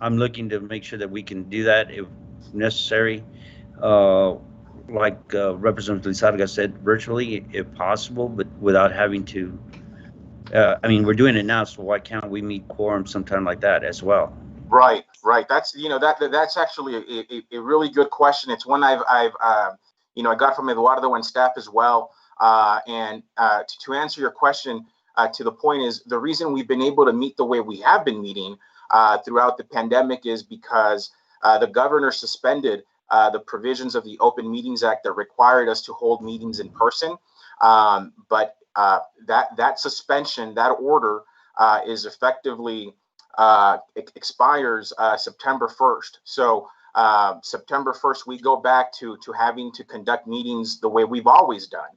S13: I'm looking to make sure that we can do that if necessary. like Representative Lizarga said, virtually if possible, but without having to. I mean, we're doing it now, so why can't we meet quorum sometime like that as well?
S20: Right. That's that's actually a really good question. It's one I've I got from Eduardo and staff as well. And to answer your question, to the point is the reason we've been able to meet the way we have been meeting throughout the pandemic is because the governor suspended the provisions of the Open Meetings Act that required us to hold meetings in person. But that suspension, that order, is effectively expires September 1st. So September 1st, we go back to having to conduct meetings the way we've always done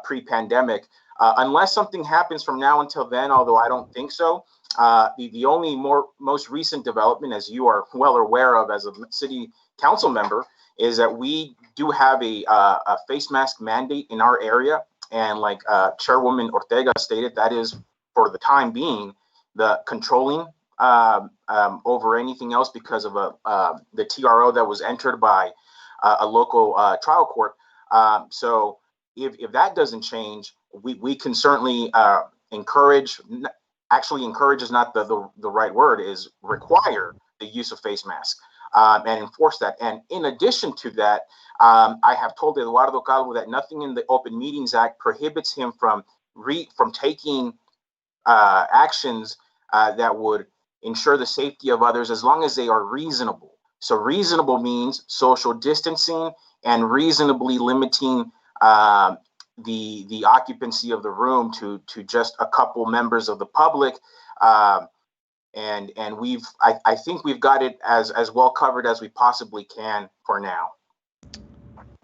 S20: pre-pandemic, unless something happens from now until then, although I don't think so. The only most recent development, as you are well aware of as a city council member, is that we do have a face mask mandate in our area. And like Chairwoman Ortega stated, that is for the time being the controlling over anything else because of the TRO that was entered by a local trial court. So if that doesn't change, we can certainly encourage. Actually, encourage is not the right word. Is require the use of face masks and enforce that. And in addition to that, I have told Eduardo Calvo that nothing in the Open Meetings Act prohibits him from taking actions that would ensure the safety of others as long as they are reasonable. So reasonable means social distancing and reasonably limiting the occupancy of the room to just a couple members of the public. And I think we've got it as well covered as we possibly can for now.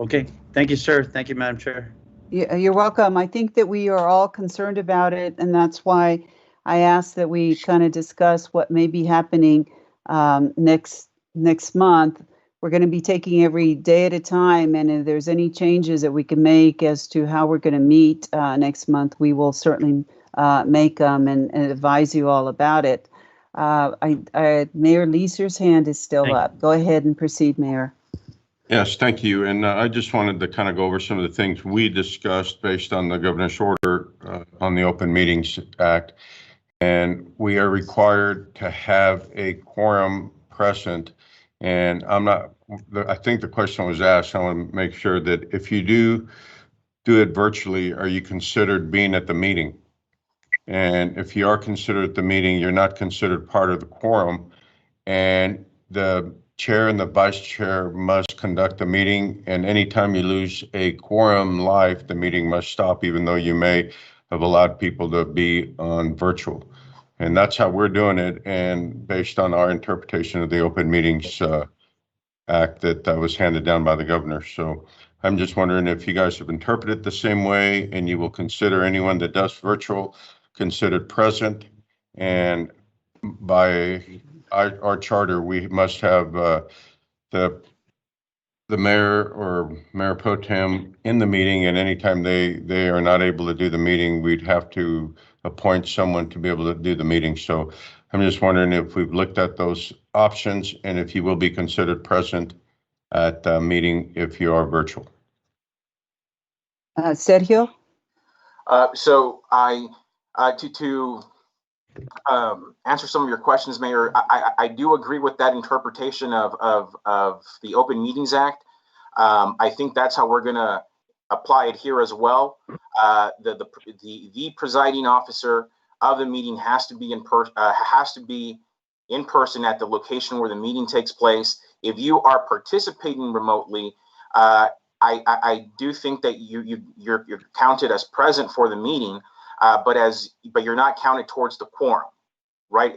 S13: Okay, thank you, sir. Thank you, Madam Chair.
S1: Yeah, you're welcome. I think that we are all concerned about it, and that's why I asked that we kind of discuss what may be happening next month. We're going to be taking every day at a time, and if there's any changes that we can make as to how we're going to meet next month, we will certainly make them and advise you all about it. Mayor Leeser's hand is still up. Go ahead and proceed, Mayor.
S9: Yes, thank you. And I just wanted to kind of go over some of the things we discussed based on the governor's order on the Open Meetings Act. And we are required to have a quorum present. And I think the question was asked, I want to make sure that if you do it virtually, are you considered being at the meeting? And if you are considered at the meeting, you're not considered part of the quorum. And the chair and the vice chair must conduct the meeting. And anytime you lose a quorum live, the meeting must stop, even though you may have allowed people to be on virtual. And that's how we're doing it. And based on our interpretation of the Open Meetings Act that was handed down by the governor. So I'm just wondering if you guys have interpreted the same way and you will consider anyone that does virtual considered present. And by our charter, we must have the mayor or mayor pro tem in the meeting, and anytime they are not able to do the meeting, we'd have to appoint someone to be able to do the meeting. So I'm just wondering if we've looked at those options and if you will be considered present at the meeting if you are virtual.
S1: Sergio?
S20: So to answer some of your questions, Mayor, I do agree with that interpretation of the Open Meetings Act. I think that's how we're going to apply it here as well. The presiding officer of the meeting has to be in person at the location where the meeting takes place. If you are participating remotely, I do think that you're counted as present for the meeting. But you're not counted towards the quorum, right?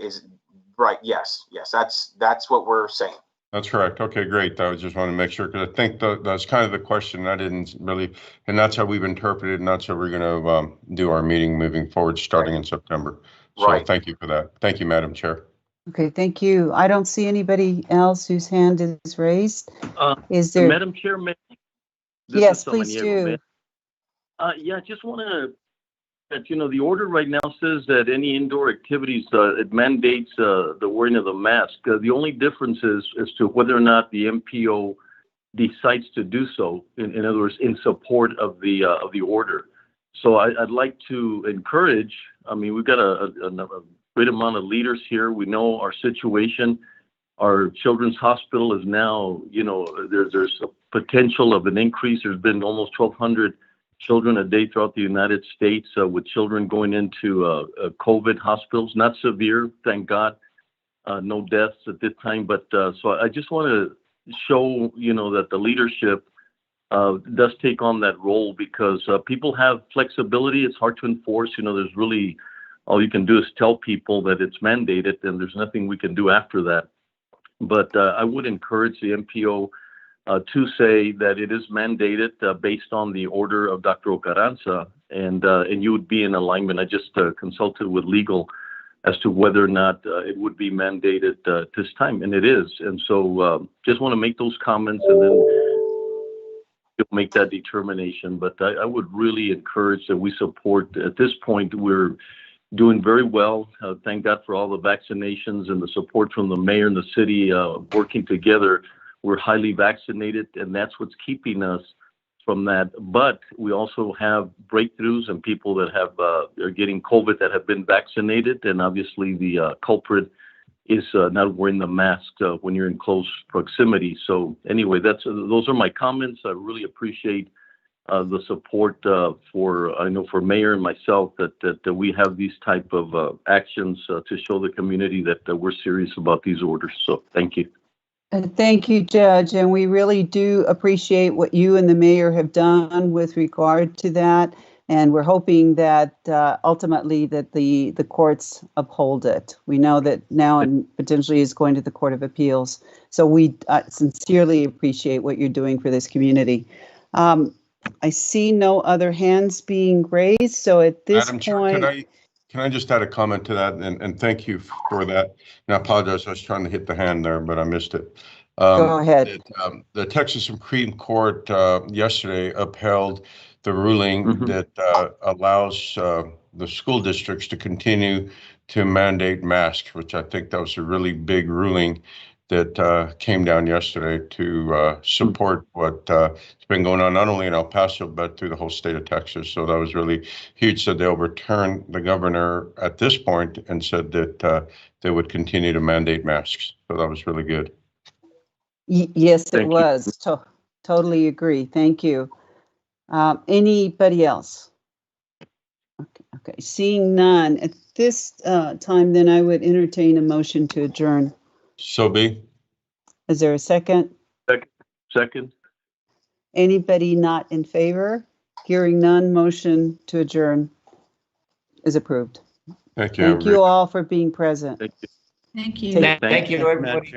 S20: Yes, that's what we're saying.
S9: That's correct. Okay, great. I just want to make sure because I think that's kind of the question. I didn't really, and that's how we've interpreted, and that's how we're going to do our meeting moving forward, starting in September. So thank you for that. Thank you, Madam Chair.
S1: Okay, thank you. I don't see anybody else whose hand is raised. Is there?
S11: Madam Chair,
S1: yes, please do.
S11: Yeah, I just want to. The order right now says that any indoor activities, it mandates the wearing of the mask. The only difference is as to whether or not the MPO decides to do so. In other words, in support of the order. So I'd like to encourage. I mean, we've got a great amount of leaders here. We know our situation. Our children's hospital is now, there's a potential of an increase. There's been almost 1,200 children a day throughout the United States with children going into COVID hospitals. Not severe, thank God. No deaths at this time. But so I just want to show, that the leadership does take on that role, because people have flexibility. It's hard to enforce. There's really, all you can do is tell people that it's mandated, and there's nothing we can do after that. But I would encourage the MPO to say that it is mandated based on the order of Dr. Ocaranza, and you would be in alignment. I just consulted with legal as to whether or not it would be mandated this time, and it is. And so just want to make those comments, and then you'll make that determination. But I would really encourage that we support. At this point, we're doing very well. Thank God for all the vaccinations and the support from the mayor and the city working together. We're highly vaccinated, and that's what's keeping us from that. But we also have breakthroughs and people that are getting COVID that have been vaccinated, and obviously the culprit is not wearing the mask when you're in close proximity. So anyway, those are my comments. I really appreciate the support for mayor and myself that we have these type of actions to show the community that we're serious about these orders. So thank you.
S1: Thank you, Judge. And we really do appreciate what you and the mayor have done with regard to that. And we're hoping that ultimately that the courts uphold it. We know that now and potentially is going to the Court of Appeals. So we sincerely appreciate what you're doing for this community. I see no other hands being raised. So at this
S9: Madam
S1: point,
S9: Chair, can I just add a comment to that? And thank you for that. And I apologize, I was trying to hit the hand there, but I missed it.
S1: Go ahead.
S9: The Texas Supreme Court yesterday upheld the ruling that allows the school districts to continue to mandate masks, which I think that was a really big ruling that came down yesterday to support what has been going on, not only in El Paso, but through the whole state of Texas. So that was really huge. So they overturned the governor at this point and said that they would continue to mandate masks. So that was really good.
S1: Yes, it was. Totally agree. Thank you. Anybody else? Okay. Seeing none at this time, then I would entertain a motion to adjourn.
S9: So be.
S1: Is there a second?
S11: Second.
S1: Anybody not in favor? Hearing none, motion to adjourn is approved.
S9: Thank you.
S1: Thank you all for being present.
S11: Thank you.
S21: Thank you.
S3: Thank you, everybody.